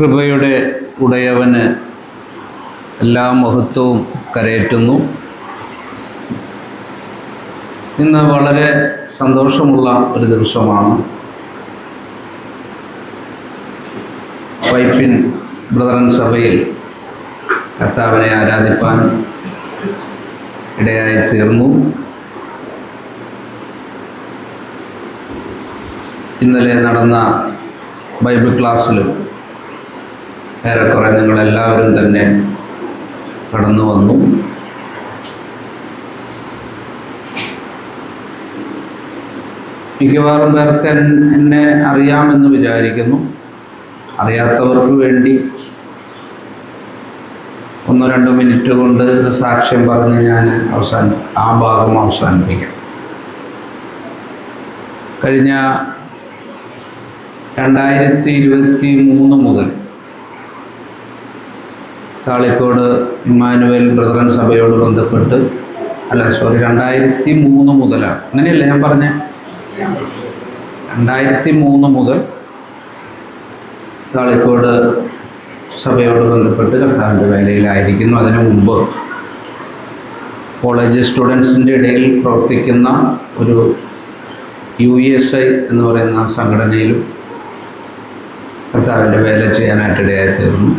കൃപയുടെ ഉടയവന് എല്ലാ മഹത്വവും കരയേറ്റുന്നു. ഇന്ന് വളരെ സന്തോഷമുള്ള ഒരു ദിവസമാണ്. വൈപ്പിൻ ബ്രദറൻ സഭയിൽ കർത്താവിനെ ആരാധിപ്പാൻ ഇടയായി തീർന്നു. ഇന്നലെ നടന്ന ബൈബിൾ ക്ലാസ്സിലും ഏറെക്കുറെ നിങ്ങളെല്ലാവരും തന്നെ കടന്നു വന്നു. മിക്കവാറും പേർക്ക് എന്നെ അറിയാമെന്ന് വിചാരിക്കുന്നു. അറിയാത്തവർക്ക് വേണ്ടി 1-2 മിനിറ്റ് കൊണ്ട് സാക്ഷ്യം പറഞ്ഞ് ഞാൻ ആ ഭാഗം അവസാനിപ്പിക്കാം. കഴിഞ്ഞ 2023 മുതൽ താളിക്കോട് ഇമ്മാനുവേൽ ബ്രദറൻ സഭയോട് ബന്ധപ്പെട്ട് 2003 മുതലാണ്, അങ്ങനെയല്ലേ ഞാൻ പറഞ്ഞ 2003 മുതൽ താളിക്കോട് സഭയോട് ബന്ധപ്പെട്ട് കർത്താവിൻ്റെ വേലയിലായിരിക്കുന്നു. അതിനു മുമ്പ് കോളേജ് സ്റ്റുഡൻസിൻ്റെ ഇടയിൽ പ്രവർത്തിക്കുന്ന ഒരു USI എന്ന് പറയുന്ന സംഘടനയിലും കർത്താവിൻ്റെ വേല ചെയ്യാനായിട്ടിടയായി തീർന്നു.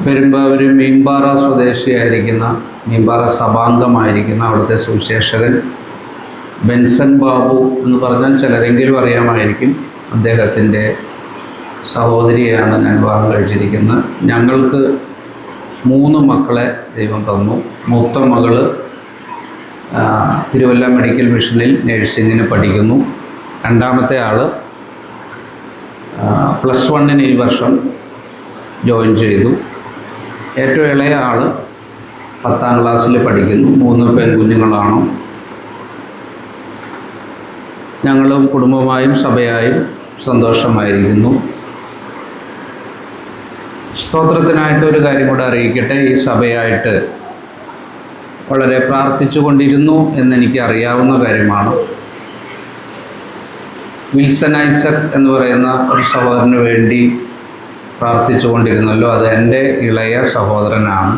പെരുമ്പാവൂർ മീമ്പാറ സ്വദേശിയായിരിക്കുന്ന, മീമ്പാറ സഭാംഗമായിരിക്കുന്ന അവിടുത്തെ സുവിശേഷകൻ ബെൻസൺ ബാബു എന്ന് പറഞ്ഞാൽ ചിലരെങ്കിലും അറിയാമായിരിക്കും. അദ്ദേഹത്തിൻ്റെ സഹോദരിയാണ് ഞാൻ വിവാഹം കഴിച്ചിരിക്കുന്നത്. ഞങ്ങൾക്ക് 3 മക്കളെ ദൈവം തന്നു. മൂത്ത മകൾ തിരുവല്ല മെഡിക്കൽ മിഷനിൽ നഴ്സിങ്ങിന് പഠിക്കുന്നു. രണ്ടാമത്തെ ആൾ +1 ഈ വർഷം ജോയിൻ ചെയ്തു. ഏറ്റവും ഇളയ ആൾ 10ാം ക്ലാസ്സിൽ പഠിക്കുന്നു. 3 പെൺകുഞ്ഞുങ്ങളാണ്. ഞങ്ങളും കുടുംബമായും സഭയായും സന്തോഷമായിരിക്കുന്നു. സ്തോത്രത്തിനായിട്ട് ഒരു കാര്യം കൂടെ അറിയിക്കട്ടെ. ഈ സഭയായിട്ട് വളരെ പ്രാർത്ഥിച്ചു കൊണ്ടിരുന്നു എന്നെനിക്ക് അറിയാവുന്ന കാര്യമാണ്. വിൽസൺ ഐസക് എന്ന് പറയുന്ന ഒരു സഹോദരന് വേണ്ടി പ്രാർത്ഥിച്ചു കൊണ്ടിരുന്നല്ലോ, അത് എൻ്റെ ഇളയ സഹോദരനാണ്.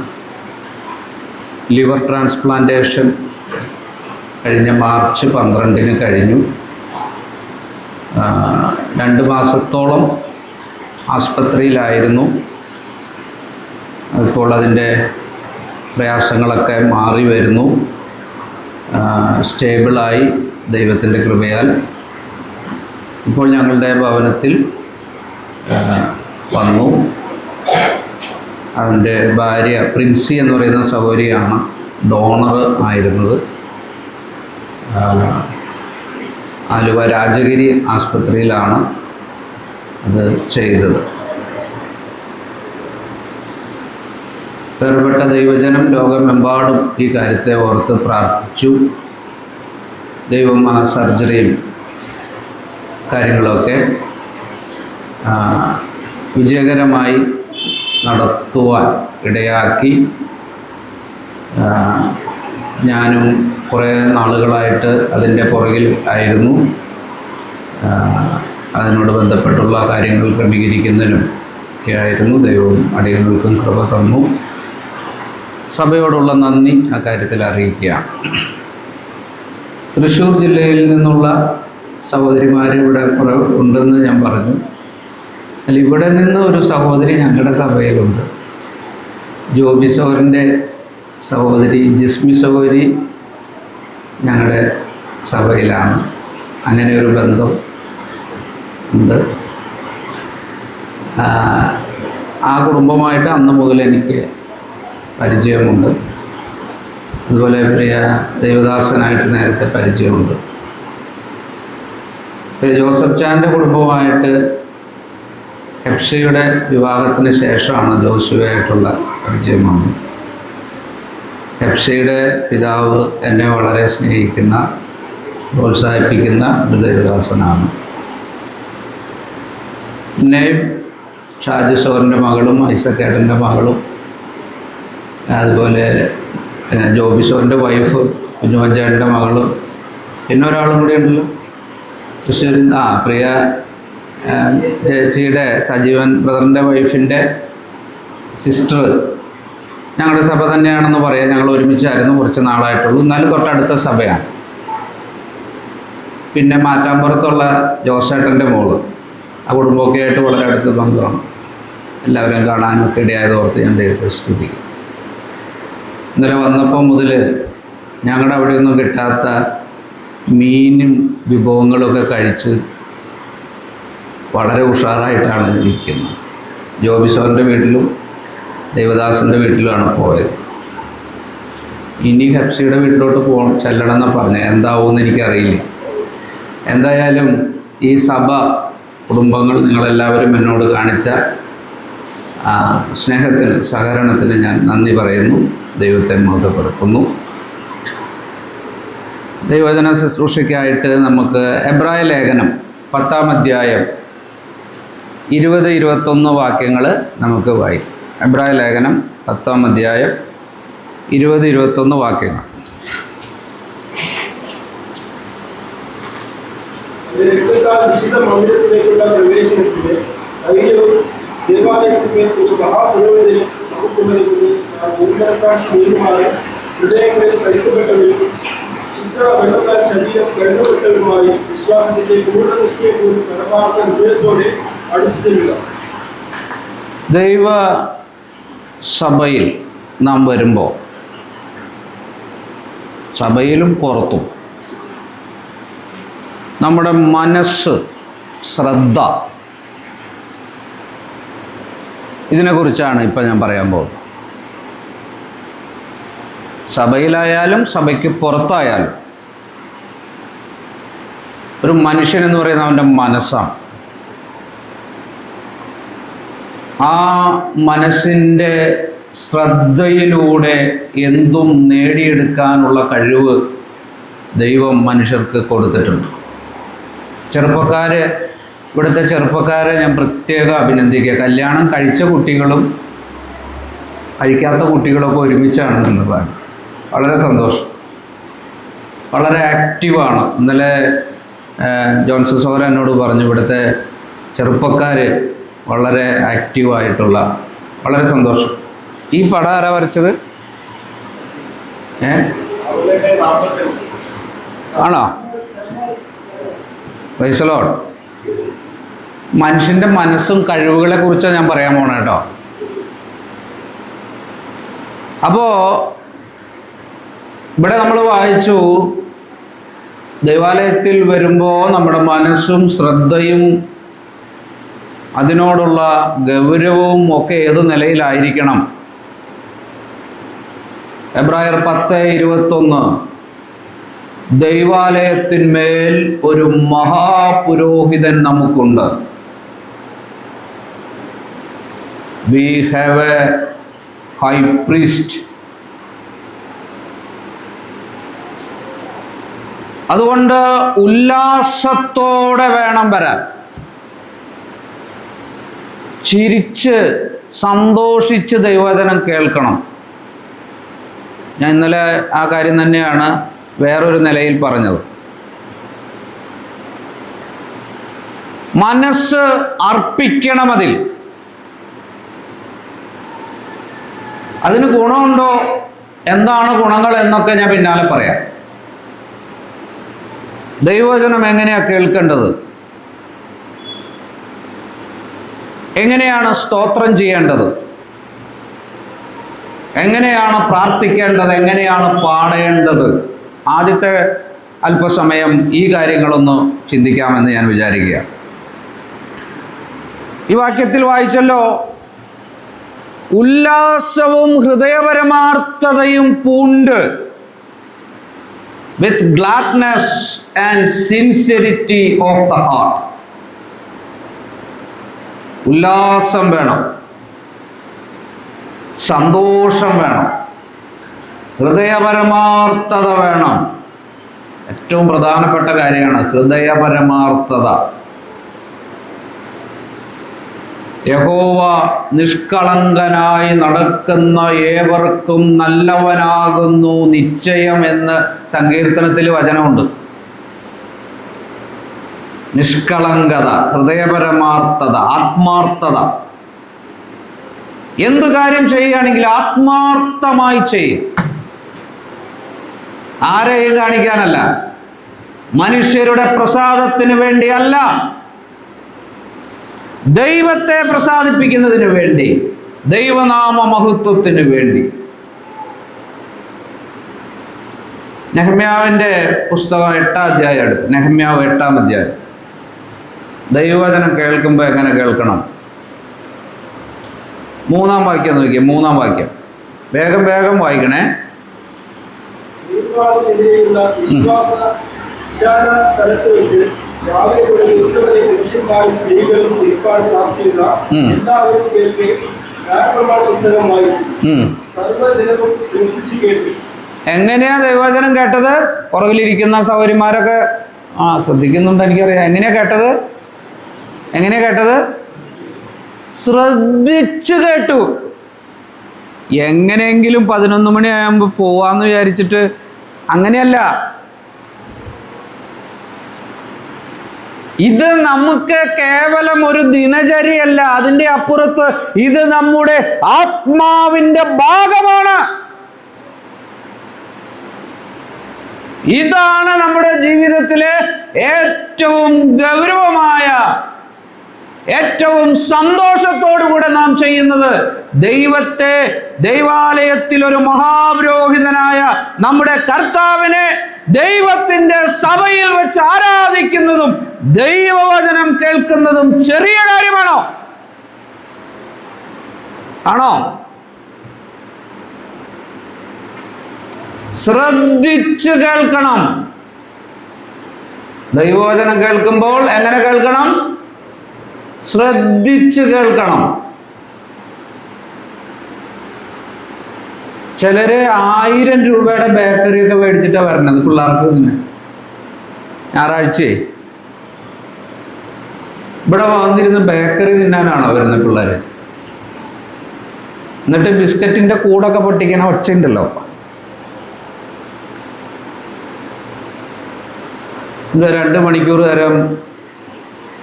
ലിവർ ട്രാൻസ്പ്ലാന്റേഷൻ കഴിഞ്ഞ മാർച്ച് 12 കഴിഞ്ഞു. 2 മാസത്തോളം ആസ്പത്രിയിലായിരുന്നു. ഇപ്പോൾ അതിൻ്റെ പ്രയാസങ്ങളൊക്കെ മാറി വരുന്നു. സ്റ്റേബിളായി ദൈവത്തിൻ്റെ കൃപയാൽ ഇപ്പോൾ ഞങ്ങളുടെ ഭവനത്തിൽ വന്നു. അവൻ്റെ ഭാര്യ പ്രിൻസി എന്ന് പറയുന്ന സഹോദരിയാണ് ഡോണർ ആയിരുന്നത്. ആലുവ രാജഗിരി ആസ്പത്രിയിലാണ് അത് ചെയ്തത്. വേർപെട്ട ദൈവജനം ലോകമെമ്പാടും ഈ കാര്യത്തെ ഓർത്ത് പ്രാർത്ഥിച്ചു. ദൈവം ആ സർജറിയും കാര്യങ്ങളൊക്കെ വിജയകരമായി നടത്തുവാൻ ഇടയാക്കി. ഞാനും കുറേ നാളുകളായിട്ട് അതിൻ്റെ പുറകിൽ ആയിരുന്നു. അതിനോട് ബന്ധപ്പെട്ടുള്ള കാര്യങ്ങൾ ക്രമീകരിക്കുന്നതിനും ഒക്കെ ആയിരുന്നു. ദൈവവും അടിയങ്ങൾക്കും കൃപ തന്നു. സഭയോടുള്ള നന്ദി ആ കാര്യത്തിൽ അറിയിക്കുകയാണ്. തൃശ്ശൂർ ജില്ലയിൽ നിന്നുള്ള സഹോദരിമാർ ഇവിടെ കുറേ ഉണ്ടെന്ന് ഞാൻ പറഞ്ഞു. അല്ല, ഇവിടെ നിന്ന് ഒരു സഹോദരി ഞങ്ങളുടെ സഭയിലുണ്ട്. ജോബി സഹോദരൻ്റെ സഹോദരി ജിസ്മി സഹോദരി ഞങ്ങളുടെ സഭയിലാണ്. അങ്ങനെ ഒരു ബന്ധം ഉണ്ട്. ആ കുടുംബമായിട്ട് അന്ന് മുതൽ എനിക്ക് പരിചയമുണ്ട്. അതുപോലെ പ്രിയ ദേവദാസനായിട്ട് നേരത്തെ പരിചയമുണ്ട്. ജോസഫ് ചാൻ്റെ കുടുംബമായിട്ട് ഹെപ്ഷയുടെ വിവാഹത്തിന് ശേഷമാണ് ജോസുവയായിട്ടുള്ള പരിചയമാണ്. ഹെപ്ഷയുടെ പിതാവ് എന്നെ വളരെ സ്നേഹിക്കുന്ന, പ്രോത്സാഹിപ്പിക്കുന്ന ഒരു ദേവദാസനാണ്. പിന്നെയും ഷാജി സോറിൻ്റെ മകളും ഐസക്കേട്ടൻ്റെ മകളും, അതുപോലെ ജോബി സോറിൻ്റെ വൈഫ് കുഞ്ഞുമഞ്ചേട്ടൻ്റെ മകളും, പിന്നെ ഒരാളും കൂടി ഉണ്ടല്ലോ തൃശ്ശൂരിൽ പ്രിയ ചേച്ചിയുടെ സജീവൻ ബ്രദറിൻ്റെ വൈഫിൻ്റെ സിസ്റ്റർ ഞങ്ങളുടെ സഭ തന്നെയാണെന്ന് പറയാം. ഞങ്ങൾ ഒരുമിച്ചായിരുന്നു, കുറച്ച് നാളായിട്ടുള്ളൂ, എന്നാലും തൊട്ടടുത്ത സഭയാണ്. പിന്നെ മാറ്റാമ്പുറത്തുള്ള ജോസേട്ടൻ്റെ മോള്, ആ കുടുംബമൊക്കെ ആയിട്ട് വളരെ അടുത്ത ബന്ധമാണ്. എല്ലാവരും കാണാനൊക്കെ ഇടയായതോർത്ത് ഞാൻ ദൈവത്തെ സ്തുതിക്കും. ഇന്നലെ വന്നപ്പോൾ മുതൽ ഞങ്ങളുടെ അവിടെയൊന്നും കിട്ടാത്ത മീനും വിഭവങ്ങളൊക്കെ കഴിച്ച് വളരെ ഉഷാറായിട്ടാണ് ഇരിക്കുന്നത്. ജോബിസോറിൻ്റെ വീട്ടിലും ദേവദാസിൻ്റെ വീട്ടിലുമാണ് പോയത്. ഇനി ഹെപ്സിയുടെ വീട്ടിലോട്ട് ചെല്ലണം എന്നാണ് പറഞ്ഞത്. എന്താവുമെന്ന് എനിക്കറിയില്ല. എന്തായാലും ഈ സഭ കുടുംബങ്ങൾ നിങ്ങളെല്ലാവരും എന്നോട് കാണിച്ച സ്നേഹത്തിന്, സഹകരണത്തിന് ഞാൻ നന്ദി പറയുന്നു. ദൈവത്തെ മഹത്വപ്പെടുത്തുന്നു. ദൈവവചന ശുശ്രൂഷയ്ക്കായിട്ട് നമുക്ക് എബ്രായ ലേഖനം 10-ാം അധ്യായം 20-21 വാക്യങ്ങൾ നമുക്ക് വായിക്കാം. എബ്രായ ലേഖനം 10-ാം അധ്യായം 20-21 വാക്യങ്ങൾ. വിശുദ്ധ മന്ദിരത്തിലേക്കുള്ള പ്രവേശനത്തിന് ധൈര്യവും ദേവാലയത്തിന്മേൽ ഒരു മഹാപുരോഹിതനും നമുക്കുണ്ടെന്ന് ഭൂമനസാക്ഷി നീരുമാറി ഹൃദയങ്ങളിൽ പരിക്കപ്പെട്ടവരും ചിത്ര വെള്ളത്താൽ ശരീരം കരുതപ്പെട്ടവരുമായി വിശ്വാസത്തിന്റെ പൂർണ്ണനിഷ്ഠയെ പോലും പരമാർത്ഥ ഹൃദയത്തോടെ അടുത്തു ചെല്ലുക. ദൈവ സഭയിൽ നാം വരുമ്പോൾ, സഭയിലും പുറത്തും, നമ്മുടെ മനസ്സ്, ശ്രദ്ധ, ഇതിനെക്കുറിച്ചാണ് ഇപ്പം ഞാൻ പറയാൻ പോകുന്നത്. സഭയിലായാലും സഭയ്ക്ക് പുറത്തായാലും ഒരു മനുഷ്യനെന്ന് പറയുന്നത് അവൻ്റെ മനസ്സാണ്. ആ മനസ്സിൻ്റെ ശ്രദ്ധയിലൂടെ എന്തും നേടിയെടുക്കാനുള്ള കഴിവ് ദൈവം മനുഷ്യർക്ക് കൊടുത്തിട്ടുണ്ട്. ഇവിടുത്തെ ചെറുപ്പക്കാരെ ഞാൻ പ്രത്യേകം അഭിനന്ദിക്കുക. കല്യാണം കഴിച്ച കുട്ടികളും കഴിക്കാത്ത കുട്ടികളൊക്കെ ഒരുമിച്ചാണ് എന്നുള്ളതാണ്. വളരെ സന്തോഷം. വളരെ ആക്റ്റീവാണ്. ഇന്നലെ ജോൺസൺ സോര എന്നോട് പറഞ്ഞു, ഇവിടുത്തെ ചെറുപ്പക്കാർ വളരെ ആക്റ്റീവായിട്ടുള്ള, വളരെ സന്തോഷം. ഈ പടം ആരാ വരച്ചത്? ആണോ? Praise the Lord. മനുഷ്യൻ്റെ മനസ്സും കഴിവുകളെ കുറിച്ചാണ് ഞാൻ പറയാൻ പോണേ കേട്ടോ. അപ്പോൾ ഇവിടെ നമ്മൾ വായിച്ചു, ദൈവാലയത്തിൽ വരുമ്പോൾ നമ്മുടെ മനസ്സും ശ്രദ്ധയും അതിനോടുള്ള ഗൗരവവും ഒക്കെ ഏത് നിലയിലായിരിക്കണം? എബ്രായർ 10:21 ദൈവാലയത്തിന്മേൽ ഒരു മഹാപുരോഹിതൻ നമുക്കുണ്ട്. We have a high priest. അതുകൊണ്ട് ഉല്ലാസത്തോടെ വേണം വരാൻ. ചിരിച്ച് സന്തോഷിച്ച് ദൈവവചനം കേൾക്കണം. ഞാൻ ഇന്നലെ ആ കാര്യം തന്നെയാണ് വേറൊരു നിലയിൽ പറഞ്ഞത്. മനസ്സ് അർപ്പിക്കണം. അതിന് ഗുണമുണ്ടോ, എന്താണ് ഗുണങ്ങൾ എന്നൊക്കെ ഞാൻ പിന്നാലെ പറയാം. ദൈവവചനം എങ്ങനെയാണ് കേൾക്കേണ്ടത്, എങ്ങനെയാണ് സ്തോത്രം ചെയ്യേണ്ടത്, എങ്ങനെയാണ് പ്രാർത്ഥിക്കേണ്ടത്, എങ്ങനെയാണ് പാടേണ്ടത്, ആദ്യത്തെ അല്പസമയം ഈ കാര്യങ്ങളൊന്ന് ചിന്തിക്കാമെന്ന് ഞാൻ വിചാരിക്കുക. ഈ വാക്യത്തിൽ വായിച്ചല്ലോ, ഉല്ലാസവും ഹൃദയപരമാർത്ഥതയും പൂണ്ട്, with gladness and sincerity of the heart. ഉല്ലാസം വേണം, സന്തോഷം വേണം, ഹൃദയപരമാർത്ഥത വേണം. ഏറ്റവും പ്രധാനപ്പെട്ട കാര്യമാണ് ഹൃദയപരമാർത്ഥത. യഹോവ നിഷ്കളങ്കനായി നടക്കുന്ന ഏവർക്കും നല്ലവനാകുന്നു നിശ്ചയം എന്ന് സങ്കീർത്തനത്തിൽ വചനമുണ്ട്. നിഷ്കളങ്കത, ഹൃദയപരമാർത്ഥത, ആത്മാർത്ഥത. എന്തു കാര്യം ചെയ്യുകയാണെങ്കിൽ ആത്മാർത്ഥമായി ചെയ്യും. ആരെയും കാണിക്കാനല്ല, മനുഷ്യരുടെ പ്രസാദത്തിന് വേണ്ടിയല്ല, ദൈവത്തെ പ്രസാദിപ്പിക്കുന്നതിന് വേണ്ടി, ദൈവനാമ മഹത്വത്തിന് വേണ്ടി. നെഹമ്യാവിൻ്റെ പുസ്തകം 8-ാം അധ്യായം എടുത്ത്, നെഹമ്യാവ് 8-ാം അധ്യായം. ദൈവവചനം കേൾക്കുമ്പോൾ എങ്ങനെ കേൾക്കണം? 3-ാം വാക്യം നോക്കിയേ, 3-ാം വാക്യം വേഗം വേഗം വായിക്കണേ. സ്ഥലത്ത് വെച്ച് രാവിലെ മുതൽ ഉച്ചവരെ പുരുഷന്മാരും സ്ത്രീകളും ഇരിപ്പാട് പ്രാർത്ഥിക്കുന്ന എല്ലാവരും കേൾക്കെ ന്യായപ്രമാണ പുസ്തകം വായിച്ചു. സർവ്വദിനവും ശ്രദ്ധിച്ചു കേട്ടു. എങ്ങനെയാ ദൈവവചനം കേട്ടത്? പുറകിലിരിക്കുന്ന സൗകര്യന്മാരൊക്കെ ശ്രദ്ധിക്കുന്നുണ്ട്, എനിക്കറിയാം. എങ്ങനെയാ കേട്ടത്? എങ്ങനെയാ കേട്ടത്? ശ്രദ്ധിച്ചു കേട്ടു. എങ്ങനെയെങ്കിലും 11 മണിയാകുമ്പോൾ പോവാന്ന് വിചാരിച്ചിട്ട് അങ്ങനെയല്ല. ഇത് നമുക്ക് കേവലം ഒരു ദിനചര്യയല്ല, അതിൻ്റെ അപ്പുറത്ത് ഇത് നമ്മുടെ ആത്മാവിൻ്റെ ഭാഗമാണ്. ഇതാണ് നമ്മുടെ ജീവിതത്തിലെ ഏറ്റവും ഗൗരവമായ, ഏറ്റവും സന്തോഷത്തോടുകൂടെ നാം ചെയ്യുന്നത്. ദൈവത്തെ, ദൈവാലയത്തിൽ ഒരു മഹാപുരോഹിതനായ നമ്മുടെ കർത്താവിനെ ദൈവത്തിൻ്റെ സഭയിൽ വെച്ച് ആരാധിക്കുന്നതും ദൈവവചനം കേൾക്കുന്നതും ചെറിയ കാര്യമാണോ? ആണോ? ശ്രദ്ധിച്ചു കേൾക്കണം. ദൈവവചനം കേൾക്കുമ്പോൾ എങ്ങനെ കേൾക്കണം? ശ്രദ്ധിച്ചു കേൾക്കണം. ചിലര് 1000 രൂപയുടെ ബേക്കറി ഒക്കെ മേടിച്ചിട്ടാണ് വരണത് പിള്ളേർക്ക്. ഇങ്ങനെ ഞായറാഴ്ച ഇവിടെ വന്നിരുന്ന് ബേക്കറി തിന്നാനാണോ വരുന്നത് പിള്ളേര്? എന്നിട്ട് ബിസ്ക്കറ്റിന്റെ കൂടൊക്കെ പൊട്ടിക്കണ ഒച്ചയുണ്ടല്ലോ. ഇത് 2 മണിക്കൂർ നേരം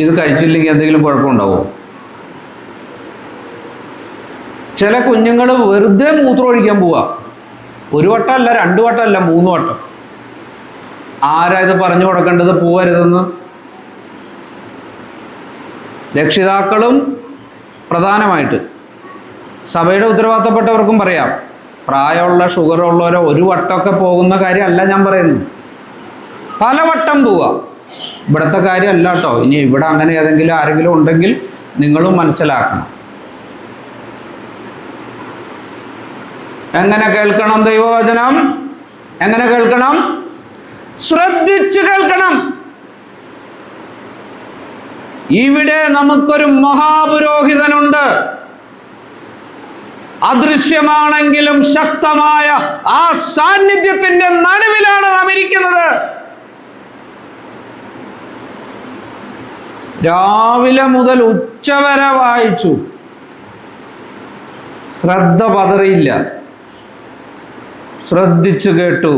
ഇത് കഴിച്ചില്ലെങ്കിൽ എന്തെങ്കിലും കുഴപ്പമുണ്ടാവോ? ചില കുഞ്ഞുങ്ങൾ വെറുതെ മൂത്രം ഒഴിക്കാൻ പോവാ. 1 വട്ടമല്ല, 2 വട്ടമല്ല, 3 വട്ടം. ആരാ ഇത് പറഞ്ഞു കൊടുക്കേണ്ടത് പോവരുതെന്ന്? രക്ഷിതാക്കളും പ്രധാനമായിട്ട്, സഭയുടെ ഉത്തരവാദിത്തപ്പെട്ടവർക്കും പറയാം. പ്രായമുള്ള ഷുഗറുള്ളവരോ 1 വട്ടമൊക്കെ പോകുന്ന കാര്യമല്ല ഞാൻ പറയുന്നത്. പല വട്ടം പോവുക ഇവിടുത്തെ കാര്യമല്ല കേട്ടോ. ഇനി ഇവിടെ അങ്ങനെ ഏതെങ്കിലും ആരെങ്കിലും ഉണ്ടെങ്കിൽ നിങ്ങളും മനസ്സിലാക്കണം. എങ്ങനെ കേൾക്കണം ദൈവവചനം? എങ്ങനെ കേൾക്കണം? ശ്രദ്ധിച്ചു കേൾക്കണം. ഇവിടെ നമുക്കൊരു മഹാപുരോഹിതനുണ്ട്. അദൃശ്യമാണെങ്കിലും ശക്തമായ ആ സാന്നിധ്യത്തിന്റെ നടുവിലാണ് നാം ഇരിക്കുന്നത്. രാവിലെ മുതൽ ഉച്ചവരെ വായിച്ചു, ശ്രദ്ധ പതറിയില്ല, ശ്രദ്ധിച്ചു കേട്ടു.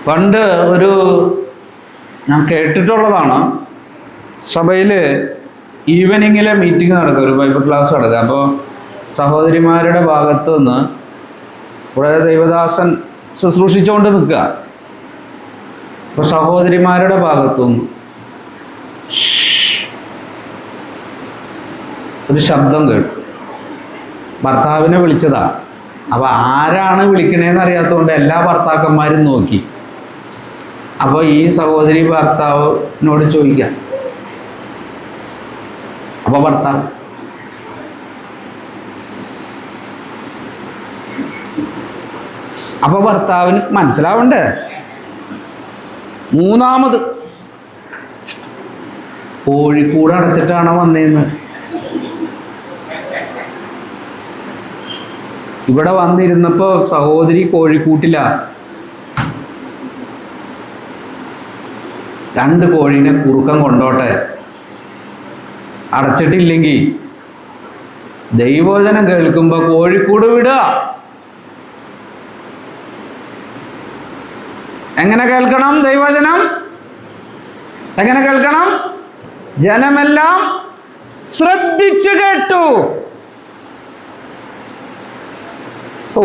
പണ്ട് ഞാൻ കേട്ടിട്ടുള്ളതാണ്, സഭയിൽ ഈവനിങ്ങിലെ മീറ്റിംഗ് നടക്കുക, ഒരു ബൈബിൾ ക്ലാസ് നടക്കുക. അപ്പോൾ സഹോദരിമാരുടെ ഭാഗത്തു നിന്ന് ഇവിടെ ദൈവദാസൻ ശുശ്രൂഷിച്ചുകൊണ്ട് നിൽക്കുക. അപ്പോൾ സഹോദരിമാരുടെ ഭാഗത്തുനിന്ന് ഒരു ശബ്ദം കേട്ടു. ഭർത്താവിനെ വിളിച്ചതാ. അപ്പോൾ ആരാണ് വിളിക്കണേന്ന് അറിയാത്തതുകൊണ്ട് എല്ലാ ഭർത്താക്കന്മാരും നോക്കി. അപ്പോൾ ഈ സഹോദരി ഭർത്താവിനോട് ചോദിക്കാം. അപ്പോൾ ഭർത്താവിന് മനസ്സിലാവണ്ടേ? മൂന്നാമത് കോഴിക്കൂട് അടച്ചിട്ടാണോ വന്നേന്ന്? ഇവിടെ വന്നിരുന്നപ്പോ സഹോദരി കോഴിക്കൂട്ടില്ല. 2 കോഴീനെ കുറുക്കം കൊണ്ടോട്ടെ, അടച്ചിട്ടില്ലെങ്കിൽ ദൈവവചനം കേൾക്കുമ്പോ കോഴിക്കൂട് വിടുക. എങ്ങനെ കേൾക്കണം ദൈവവചനം? എങ്ങനെ കേൾക്കണം? ജനമെല്ലാം ശ്രദ്ധിച്ചു കേട്ടു. ഓ,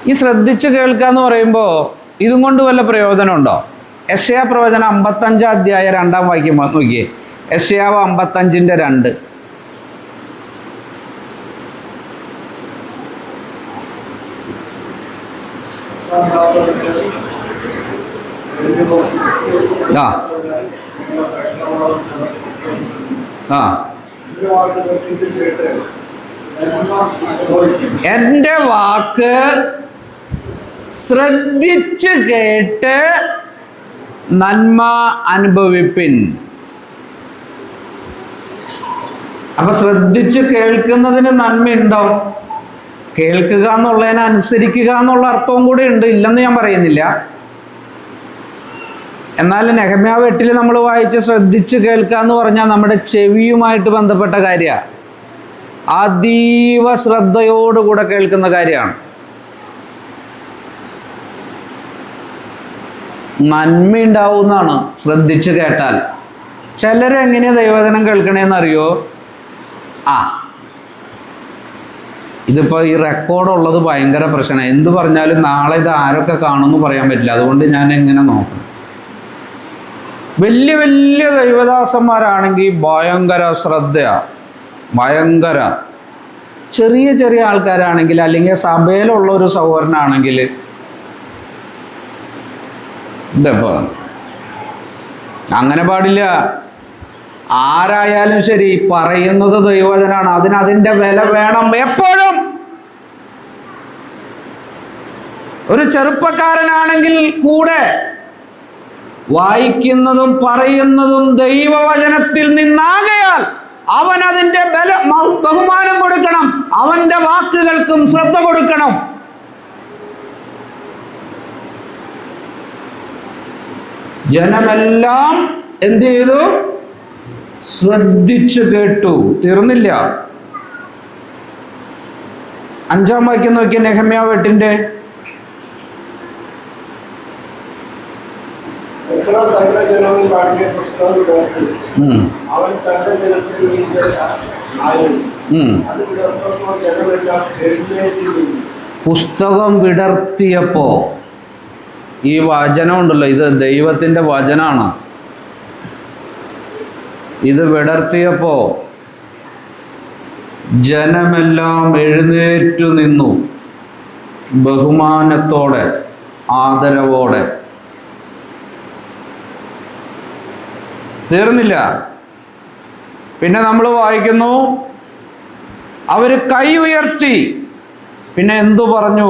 ഈ ശ്രദ്ധിച്ചു കേൾക്കുക എന്ന് പറയുമ്പോൾ ഇതും കൊണ്ട് വല്ല പ്രയോജനമുണ്ടോ? യെശയ്യാ പ്രവചനം 55 അധ്യായം 2 വാക്യം നോക്കിയേ. യെശയ്യാവ് 55:2. ആ ആ എൻ്റെ വാക്ക് ശ്രദ്ധിച്ച് കേട്ട് നന്മ അനുഭവിപ്പിൻ. അപ്പൊ ശ്രദ്ധിച്ച് കേൾക്കുന്നതിന് നന്മയുണ്ടോ? കേൾക്കുക എന്നുള്ളതിനെ അനുസരിക്കുക എന്നുള്ള അർത്ഥവും കൂടി ഉണ്ട്, ഇല്ലെന്ന് ഞാൻ പറയുന്നില്ല. എന്നാൽ നെഹമ്യാവ് 8 നമ്മൾ വായിച്ച് ശ്രദ്ധിച്ച് കേൾക്കുക എന്ന് പറഞ്ഞാൽ നമ്മുടെ ചെവിയുമായിട്ട് ബന്ധപ്പെട്ട കാര്യമാണ്. അതീവ ശ്രദ്ധയോടുകൂടെ കേൾക്കുന്ന കാര്യമാണ്. നന്മയുണ്ടാവുന്നതാണ് ശ്രദ്ധിച്ച് കേട്ടാൽ. ചിലരെങ്ങനെയാ ദൈവവചനം കേൾക്കണേന്ന് അറിയോ? ഇതിപ്പോൾ ഈ റെക്കോർഡുള്ളത് ഭയങ്കര പ്രശ്നമാണ്. എന്ത് പറഞ്ഞാലും നാളെ ഇത് ആരൊക്കെ കാണുമെന്ന് പറയാൻ പറ്റില്ല. അതുകൊണ്ട് ഞാൻ എങ്ങനെ നോക്കണം. വലിയ വലിയ ദൈവദാസന്മാരാണെങ്കിൽ ഭയങ്കര ശ്രദ്ധയാണ്, ഭയങ്കര. ചെറിയ ചെറിയ ആൾക്കാരാണെങ്കിൽ, അല്ലെങ്കിൽ സഭയിലുള്ള ഒരു സഹോദരനാണെങ്കിൽ ഇതപ്പോ അങ്ങനെ പാടില്ല. ആരായാലും ശരി, പറയുന്നത് ദൈവവചനാണ്, അതിന്റെ വില വേണം എപ്പോഴും. ഒരു ചെറുപ്പക്കാരനാണെങ്കിൽ കൂടെ വായിക്കുന്നതും പറയുന്നതും ദൈവവചനത്തിൽ നിന്നാകയാൽ അവൻ അതിന്റെ ബഹുമാനം കൊടുക്കണം, അവന്റെ വാക്കുകൾക്കും ശ്രദ്ധ കൊടുക്കണം. ജനമെല്ലാം എന്ത് ചെയ്തു? ശ്രദ്ധിച്ചു കേട്ടു. തീർന്നില്ല. 5 വാക്യം നോക്കിയ നെഹമ്യാവ് 8. പുസ്തകം വിടർത്തിയപ്പോ, ഈ വചനം ഉണ്ടല്ലോ, ഇത് ദൈവത്തിന്റെ വചനാണ്. ഇത് വിടർത്തിയപ്പോ ജനമെല്ലാം എഴുന്നേറ്റു നിന്നു, ബഹുമാനത്തോടെ ആദരവോടെ. തീർന്നില്ല. പിന്നെ നമ്മൾ വായിക്കുന്നു, അവര് കൈ ഉയർത്തി. പിന്നെ എന്തു പറഞ്ഞു?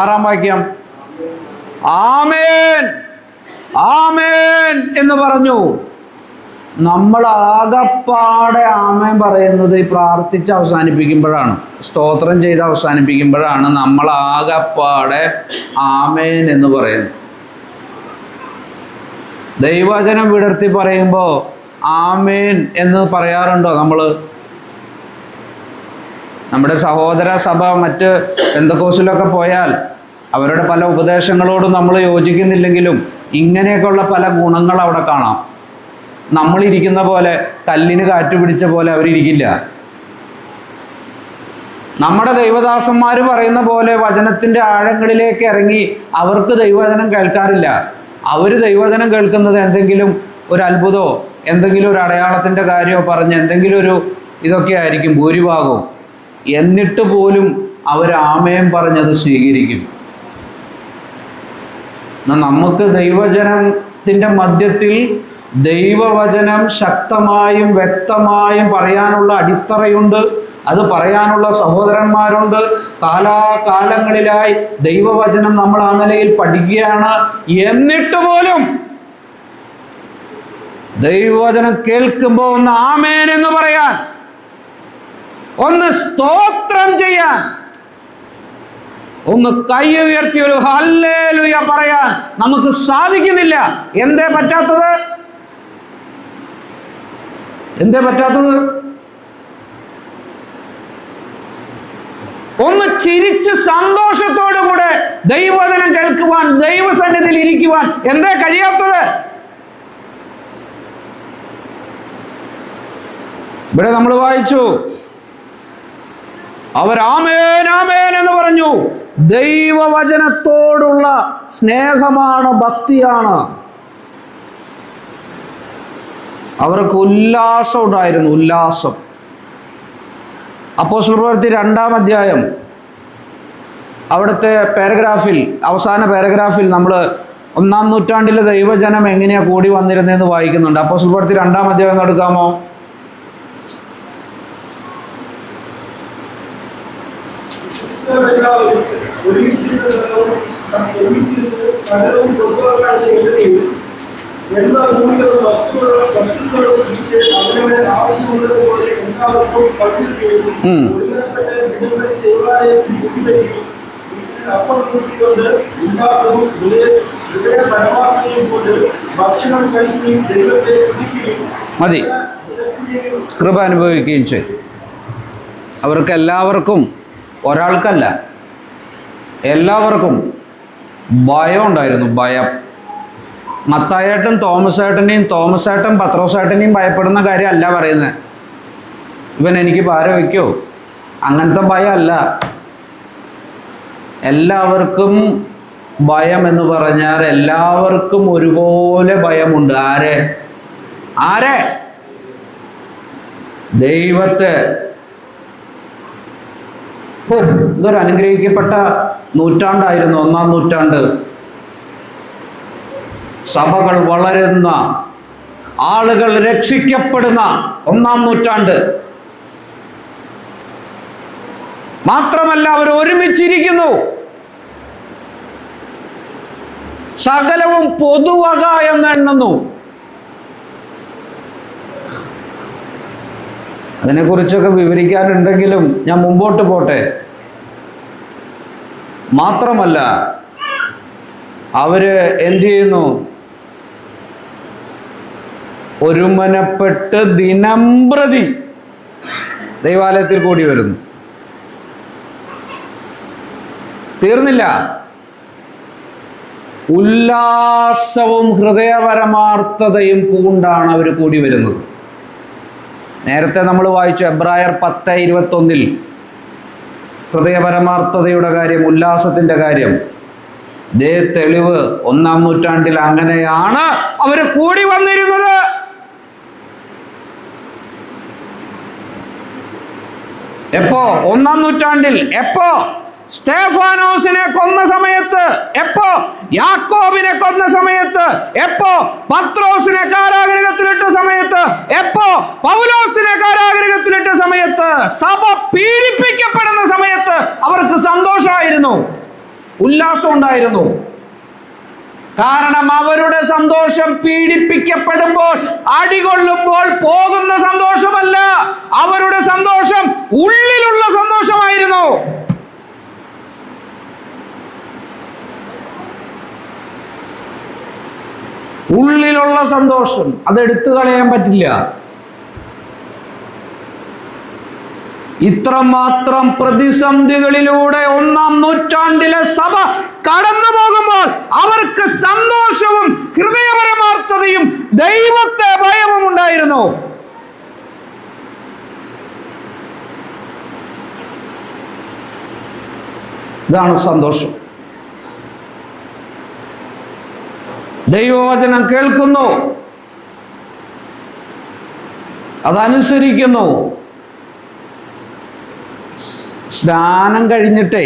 6 വാക്യം, ആമേൻ ആമേൻ എന്ന് പറഞ്ഞു. നമ്മൾ ആകപ്പാടെ ആമേൻ പറയുന്നത് ഈ പ്രാർത്ഥിച്ച് അവസാനിപ്പിക്കുമ്പോഴാണ്, സ്തോത്രം ചെയ്ത് അവസാനിപ്പിക്കുമ്പോഴാണ് നമ്മൾ ആകപ്പാടെ ആമേൻ എന്ന് പറയുന്നത്. ദൈവവചനം വിടർത്തി പറയുമ്പോൾ ആമേൻ എന്ന് പറയാറുണ്ടോ? നമ്മുടെ സഹോദര സഭ മറ്റ് പെന്തക്കോസ്തിലൊക്കെ പോയാൽ അവരുടെ പല ഉപദേശങ്ങളോടും നമ്മൾ യോജിക്കുന്നില്ലെങ്കിലും ഇങ്ങനെയൊക്കെയുള്ള പല ഗുണങ്ങൾ അവിടെ കാണാം. നമ്മളിരിക്കുന്ന പോലെ, കല്ലിന് കാറ്റ് പിടിച്ച പോലെ അവരിയ്ക്കില്ല. നമ്മുടെ ദൈവദാസന്മാർ പറയുന്ന പോലെ വചനത്തിൻ്റെ ആഴങ്ങളിലേക്ക് ഇറങ്ങി അവർക്ക് ദൈവവചനം കേൾക്കാറില്ല. അവർ ദൈവവചനം കേൾക്കുന്നത് എന്തെങ്കിലും ഒരു അത്ഭുതമോ എന്തെങ്കിലും ഒരു അടയാളത്തിൻ്റെ കാര്യമോ പറഞ്ഞ് എന്തെങ്കിലും ഒരു ഇതൊക്കെ ആയിരിക്കും ഭൂരിഭാഗവും. എന്നിട്ട് പോലും അവർ ആമേൻ പറഞ്ഞത് സ്വീകരിക്കും. നമുക്ക് ദൈവവചനത്തിൻ്റെ മധ്യത്തിൽ ദൈവവചനം ശക്തമായും വ്യക്തമായും പറയാനുള്ള അടിത്തറയുണ്ട്. അത് പറയാനുള്ള സഹോദരന്മാരുണ്ട്. കാലാകാലങ്ങളിലായി ദൈവവചനം നമ്മൾ ആ നിലയിൽ പഠിക്കുകയാണ്. എന്നിട്ട് പോലും ദൈവവചനം കേൾക്കുമ്പോൾ ഒന്ന് ആമേൻ എന്ന് പറയാൻ, ഒന്ന് സ്തോത്രം ചെയ്യാൻ, ഒന്ന് കൈ ഉയർത്തി ഒരു ഹല്ലേലൂയ പറയാൻ നമുക്ക് സാധിക്കുന്നില്ല. എന്തേ പറ്റാത്തത്? ഒന്ന് ചിരിച്ച് സന്തോഷത്തോടു കൂടെ ദൈവവചനം കേൾക്കുവാൻ, ദൈവസന്നിധിയിൽ ഇരിക്കുവാൻ എന്താ കഴിയാത്തത്? ഇവിടെ നമ്മൾ വായിച്ചു, അവർ ആമേൻ ആമേൻ എന്ന് പറഞ്ഞു. ദൈവവചനത്തോടുള്ള സ്നേഹമാണ്, ഭക്തിയാണ്. അവർക്ക് ഉല്ലാസം ഉണ്ടായിരുന്നു, ഉല്ലാസം. അപ്പോസ്തലർ പ്രവൃത്തി 2-ാം അധ്യായം അവിടുത്തെ പാരഗ്രാഫിൽ, അവസാന പാരഗ്രാഫിൽ നമ്മൾ 1-ാം നൂറ്റാണ്ടിലെ ദൈവജനം എങ്ങനെയാ കൂടി വന്നിരുന്നതെന്ന് വായിക്കുന്നുണ്ട്. അപ്പോസ്തലർ പ്രവൃത്തി 2-ാം അധ്യായം ഒന്ന് എടുക്കാമോ? മതി, കൃപ അനുഭവിക്കുകയും ചെയ്തു. അവർക്ക് എല്ലാവർക്കും, ഒരാൾക്കല്ല, എല്ലാവർക്കും ഭയം ഉണ്ടായിരുന്നു, ഭയം. മത്തായേട്ടൻ തോമസേട്ടനെയും, തോമസേട്ടൻ പത്രോസേട്ടനെയും ഭയപ്പെടുന്ന കാര്യമല്ല പറയുന്നത്. ഇവൻ എനിക്ക് പാര വയ്ക്കോ, അങ്ങനത്തെ ഭയമല്ല. എല്ലാവർക്കും ഭയം എന്ന് പറഞ്ഞാൽ എല്ലാവർക്കും ഒരുപോലെ ഭയമുണ്ട്. ആരെ? ആരെ? ദൈവത്തെ. ഇതൊരു അനുഗ്രഹിക്കപ്പെട്ട നൂറ്റാണ്ടായിരുന്നു, 1-ാം നൂറ്റാണ്ട്. സഭകൾ വളരുന്ന, ആളുകൾ രക്ഷിക്കപ്പെടുന്ന 1-ാം നൂറ്റാണ്ട്. മാത്രമല്ല അവർ ഒരുമിച്ചിരിക്കുന്നു. സകലവും പൊതുവക എന്നെണ്ണുന്നു. അതിനെക്കുറിച്ചൊക്കെ വിവരിക്കാനുണ്ടെങ്കിലും ഞാൻ മുമ്പോട്ട് പോട്ടെ. മാത്രമല്ല അവര് എന്ത് ചെയ്യുന്നു? ഒരുമനപ്പെട്ട് ദിനംപ്രതി ദൈവാലയത്തിൽ കൂടി വരുന്നു. തീർന്നില്ല, ഉല്ലാസവും ഹൃദയപരമാർത്ഥതയും പൂണ്ടാണ് അവർ കൂടി വരുന്നത്. നേരത്തെ നമ്മൾ വായിച്ചു എബ്രായർ 10:21 ഹൃദയപരമാർത്ഥതയുടെ കാര്യം, ഉല്ലാസത്തിൻ്റെ കാര്യം. ഇതേ തെളിവ് 1-ാം നൂറ്റാണ്ടിൽ അങ്ങനെയാണ് അവർ കൂടി വന്നിരുന്നത്. എപ്പോ? 1-ാം നൂറ്റാണ്ടിൽ. എപ്പോ? സ്തേഫാനോസിനെ കൊന്ന സമയത്ത്. എപ്പോ? യാക്കോബിനെ കൊന്ന സമയത്ത്. എപ്പോ? പത്രോസിനെ കാരാഗൃഹത്തിലിട്ട സമയത്ത്. എപ്പോ? പൗലോസിനെ കാരാഗൃഹത്തിലിട്ട സമയത്ത്. സഭ പീഡിപ്പിക്കപ്പെടുന്ന സമയത്ത് അവർക്ക് സന്തോഷമായിരുന്നു, ഉല്ലാസം ഉണ്ടായിരുന്നു. കാരണം അവരുടെ സന്തോഷം പീഡിപ്പിക്കപ്പെടുമ്പോൾ, അടികൊള്ളുമ്പോൾ പോകുന്ന സന്തോഷമല്ല. അവരുടെ സന്തോഷം ഉള്ളിലുള്ള സന്തോഷമായിരുന്നു. ഉള്ളിലുള്ള സന്തോഷം അതെടുത്തു കളയാൻ പറ്റില്ല. ഇത്രമാത്രം പ്രതിസന്ധികളിലൂടെ 1-ാം നൂറ്റാണ്ടിലെ സഭ കടന്നു പോകുമ്പോൾ അവർക്ക് സന്തോഷവും ഹൃദയപരമാർത്ഥതയും ദൈവത്തെ ഭയവും ഉണ്ടായിരുന്നു. ഇതാണ് സന്തോഷം. ദൈവവചനം കേൾക്കുന്നു, അതനുസരിക്കുന്നു. സ്നാനം കഴിഞ്ഞിട്ടേ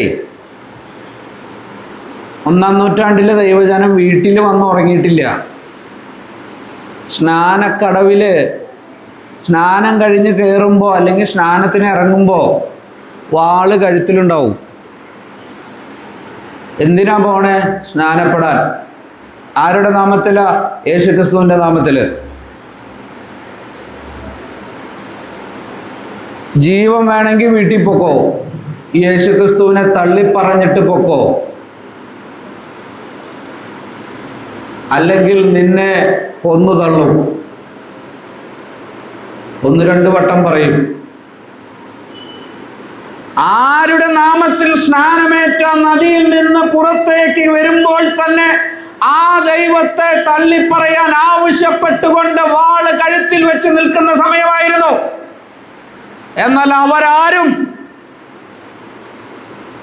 1-ാം നൂറ്റാണ്ടിലെ ദൈവജനം വീട്ടിൽ വന്ന് ഉറങ്ങിയിട്ടില്ല. സ്നാനക്കടവില് സ്നാനം കഴിഞ്ഞ് കയറുമ്പോൾ അല്ലെങ്കിൽ സ്നാനത്തിന് ഇറങ്ങുമ്പോൾ വാള് കഴുത്തിലുണ്ടാവും. എന്തിനാ പോണേ? സ്നാനപ്പെടാൻ. ആരുടെ നാമത്തിലാ? യേശുക്രിസ്തുവിൻ്റെ നാമത്തില്. ജീവൻ വേണമെങ്കിൽ വീട്ടിൽ പൊക്കോ, യേശുക്രിസ്തുവിനെ തള്ളിപ്പറഞ്ഞിട്ട് പൊക്കോ, അല്ലെങ്കിൽ നിന്നെ കൊന്നു തള്ളും. 1-2 വട്ടം പറയും. ആരുടെ നാമം നാമത്തിൽ സ്നാനമേറ്റ നദിയിൽ നിന്ന് പുറത്തേക്ക് വരുമ്പോൾ തന്നെ ആ ദൈവത്തെ തള്ളിപ്പറയാൻ ആവശ്യപ്പെട്ടുകൊണ്ട് വാള് കഴുത്തിൽ വെച്ച് നിൽക്കുന്ന സമയമായിരുന്നു. എന്നാൽ അവരാരും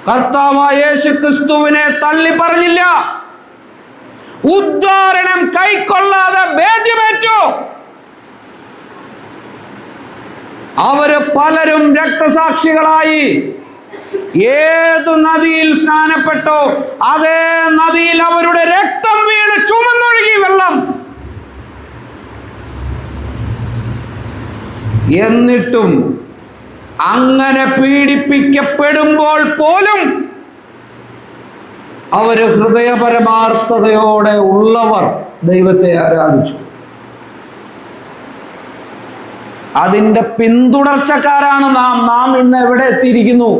കർത്താവായ യേശുക്രിസ്തുവിനെ തള്ളിപ്പറഞ്ഞില്ല. ഉദ്ധാരണം കൈക്കൊള്ളാതെ ഭേദ്യമേറ്റു. അവര് പലരും രക്തസാക്ഷികളായി. ഏത് നദിയിൽ സ്നാനപ്പെട്ടോ അതേ നദിയിൽ അവരുടെ രക്തം വീണ് ചുമന്നൊഴുകി വെള്ളം. എന്നിട്ടും അങ്ങനെ പീഡിപ്പിക്കപ്പെടുമ്പോൾ പോലും അവര് ഹൃദയപരമാർത്ഥതയോടെ ഉള്ളവർ ദൈവത്തെ ആരാധിച്ചു. അതിൻ്റെ പിന്തുടർച്ചക്കാരാണ് നാം ഇന്ന് എവിടെ എത്തിയിരിക്കുന്നു?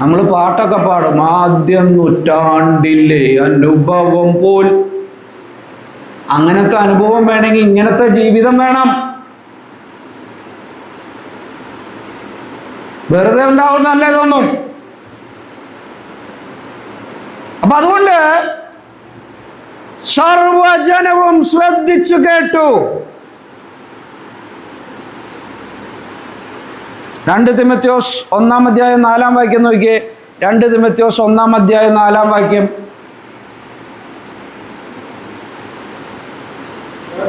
നമ്മൾ പാട്ടൊക്കെ പാടും, ആദ്യം നൂറ്റാണ്ടിലെ അനുഭവം പോൽ. അങ്ങനത്തെ അനുഭവം വേണമെങ്കിൽ ഇങ്ങനത്തെ ജീവിതം വേണം. വെറുതെ ഉണ്ടാവുന്നതല്ല ഇതൊന്നും. അപ്പൊ അതുകൊണ്ട് സർവജനവും ശ്രദ്ധിച്ചു കേട്ടു. 2 തിമോഥെയോസ് 1-ാം അധ്യായം 4-ാം വാക്യം നോക്കിയേ. 2 തിമോഥെയോസ് 1-ാം അധ്യായം 4-ാം വാക്യം.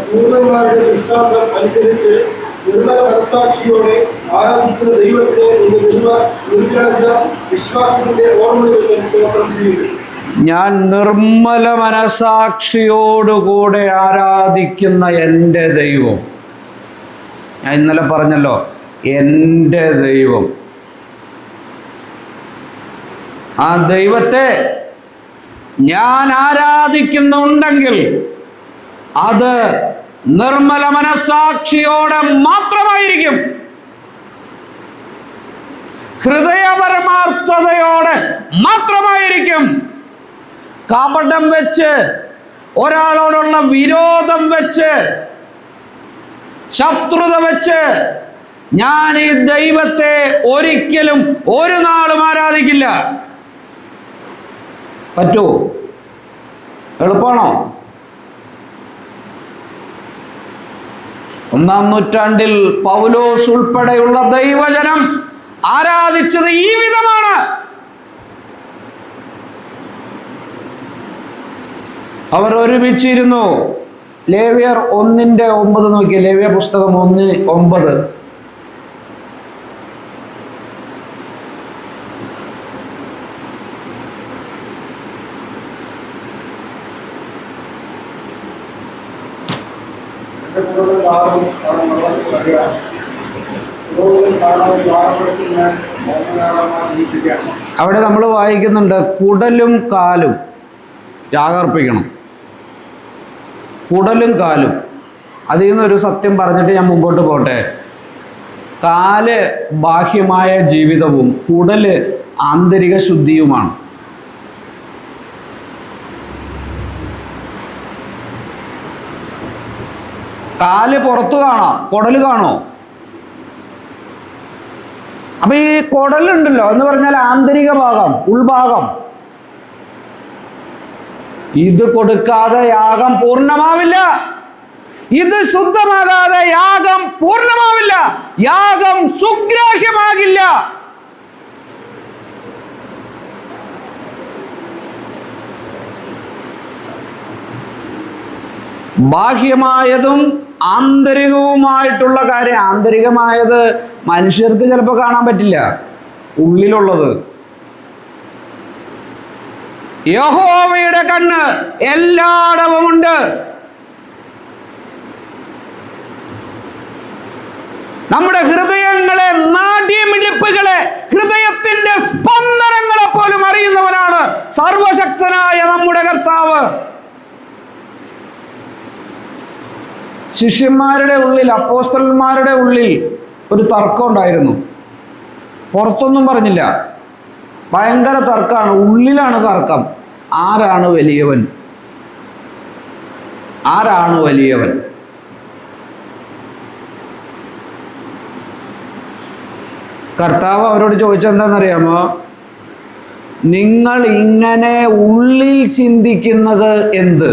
പൂർണ്ണന്മാരുടെ ദൃഷ്ടാന്തം അനുസരിച്ച് നിർമ്മല മനസ്സാക്ഷിയോടെ ആരാധിക്കുന്ന ദൈവത്തെ വിശ്വാസത്തിന്റെ ഓർമ്മ ഞാൻ നിർമ്മല മനസാക്ഷിയോടുകൂടെ ആരാധിക്കുന്ന എൻ്റെ ദൈവം. ഞാൻ ഇന്നലെ പറഞ്ഞല്ലോ, എൻ്റെ ദൈവം. ആ ദൈവത്തെ ഞാൻ ആരാധിക്കുന്നുണ്ടെങ്കിൽ അത് നിർമ്മല മനസാക്ഷിയോടെ മാത്രമായിരിക്കും. ഹൃദയപരമാർത്ഥതയോടെ മാത്രമായിരിക്കും. കപടം വെച്ച്, ഒരാളോടുള്ള വിരോധം വെച്ച്, ശത്രുത വെച്ച് ഞാൻ ഈ ദൈവത്തെ ഒരിക്കലും ഒരു നാളും ആരാധിക്കില്ല. പറ്റുമോ? എളുപ്പമാണോ? 1-ാം നൂറ്റാണ്ടിൽ പൗലോസ് ഉൾപ്പെടെയുള്ള ദൈവജനം ആരാധിച്ചത് ഈ വിധമാണ്. അവർ ഒരുമിച്ചിരുന്നു. ലേവ്യർ 1:9 നോക്കിയ, ലേവ്യ പുസ്തകം 1:9. അവിടെ നമ്മൾ വായിക്കുന്നുണ്ട്, കുടലും കാലും യാഗർപ്പിക്കണം. കുടലും കാലും. അതിൽ നിന്നൊരു സത്യം പറഞ്ഞിട്ട് ഞാൻ മുമ്പോട്ട് പോട്ടെ. കാല് ബാഹ്യമായ ജീവിതവും കുടല് ആന്തരിക ശുദ്ധിയുമാണ്. കാല് പുറത്തു കാണാം, കുടല് കാണോ? അപ്പൊ ഈ കുടലുണ്ടല്ലോ എന്ന് പറഞ്ഞാൽ ആന്തരിക ഭാഗം, ഉൾഭാഗം. ഇത് കൊടുക്കാതെ യാഗം പൂർണ്ണമാവില്ല. ഇത് ശുദ്ധമാകാതെ യാഗം പൂർണ്ണമാവില്ല. യാഗം സുഗ്രാഹ്യമാകില്ല. ബാഹ്യമായതും ആന്തരികവുമായിട്ടുള്ള കാര്യം. ആന്തരികമായത് മനുഷ്യർക്ക് ചിലപ്പോൾ കാണാൻ പറ്റില്ല, ഉള്ളിലുള്ളത്. യഹോവയുടെ കണ്ണ് എല്ലായിടവുമുണ്ട്. നമ്മുടെ ഹൃദയങ്ങളെ, നാഡീമിടിപ്പുകളെ, ഹൃദയത്തിന്റെ സ്പന്ദനങ്ങളെ പോലും അറിയുന്നവനാണ് സർവശക്തനായ നമ്മുടെ കർത്താവ്. ശിഷ്യന്മാരുടെ ഉള്ളിൽ, അപ്പോസ്തലന്മാരുടെ ഉള്ളിൽ ഒരു തർക്കം ഉണ്ടായിരുന്നു. പുറത്തൊന്നും പറഞ്ഞില്ല. ഭയങ്കര തർക്കമാണ്, ഉള്ളിലാണ് തർക്കം. ആരാണ് വലിയവൻ? ആരാണ് വലിയവൻ? കർത്താവ് അവരോട് ചോദിച്ചെന്താണെന്നറിയാമോ? നിങ്ങൾ ഇങ്ങനെ ഉള്ളിൽ ചിന്തിക്കുന്നത് എന്ത്?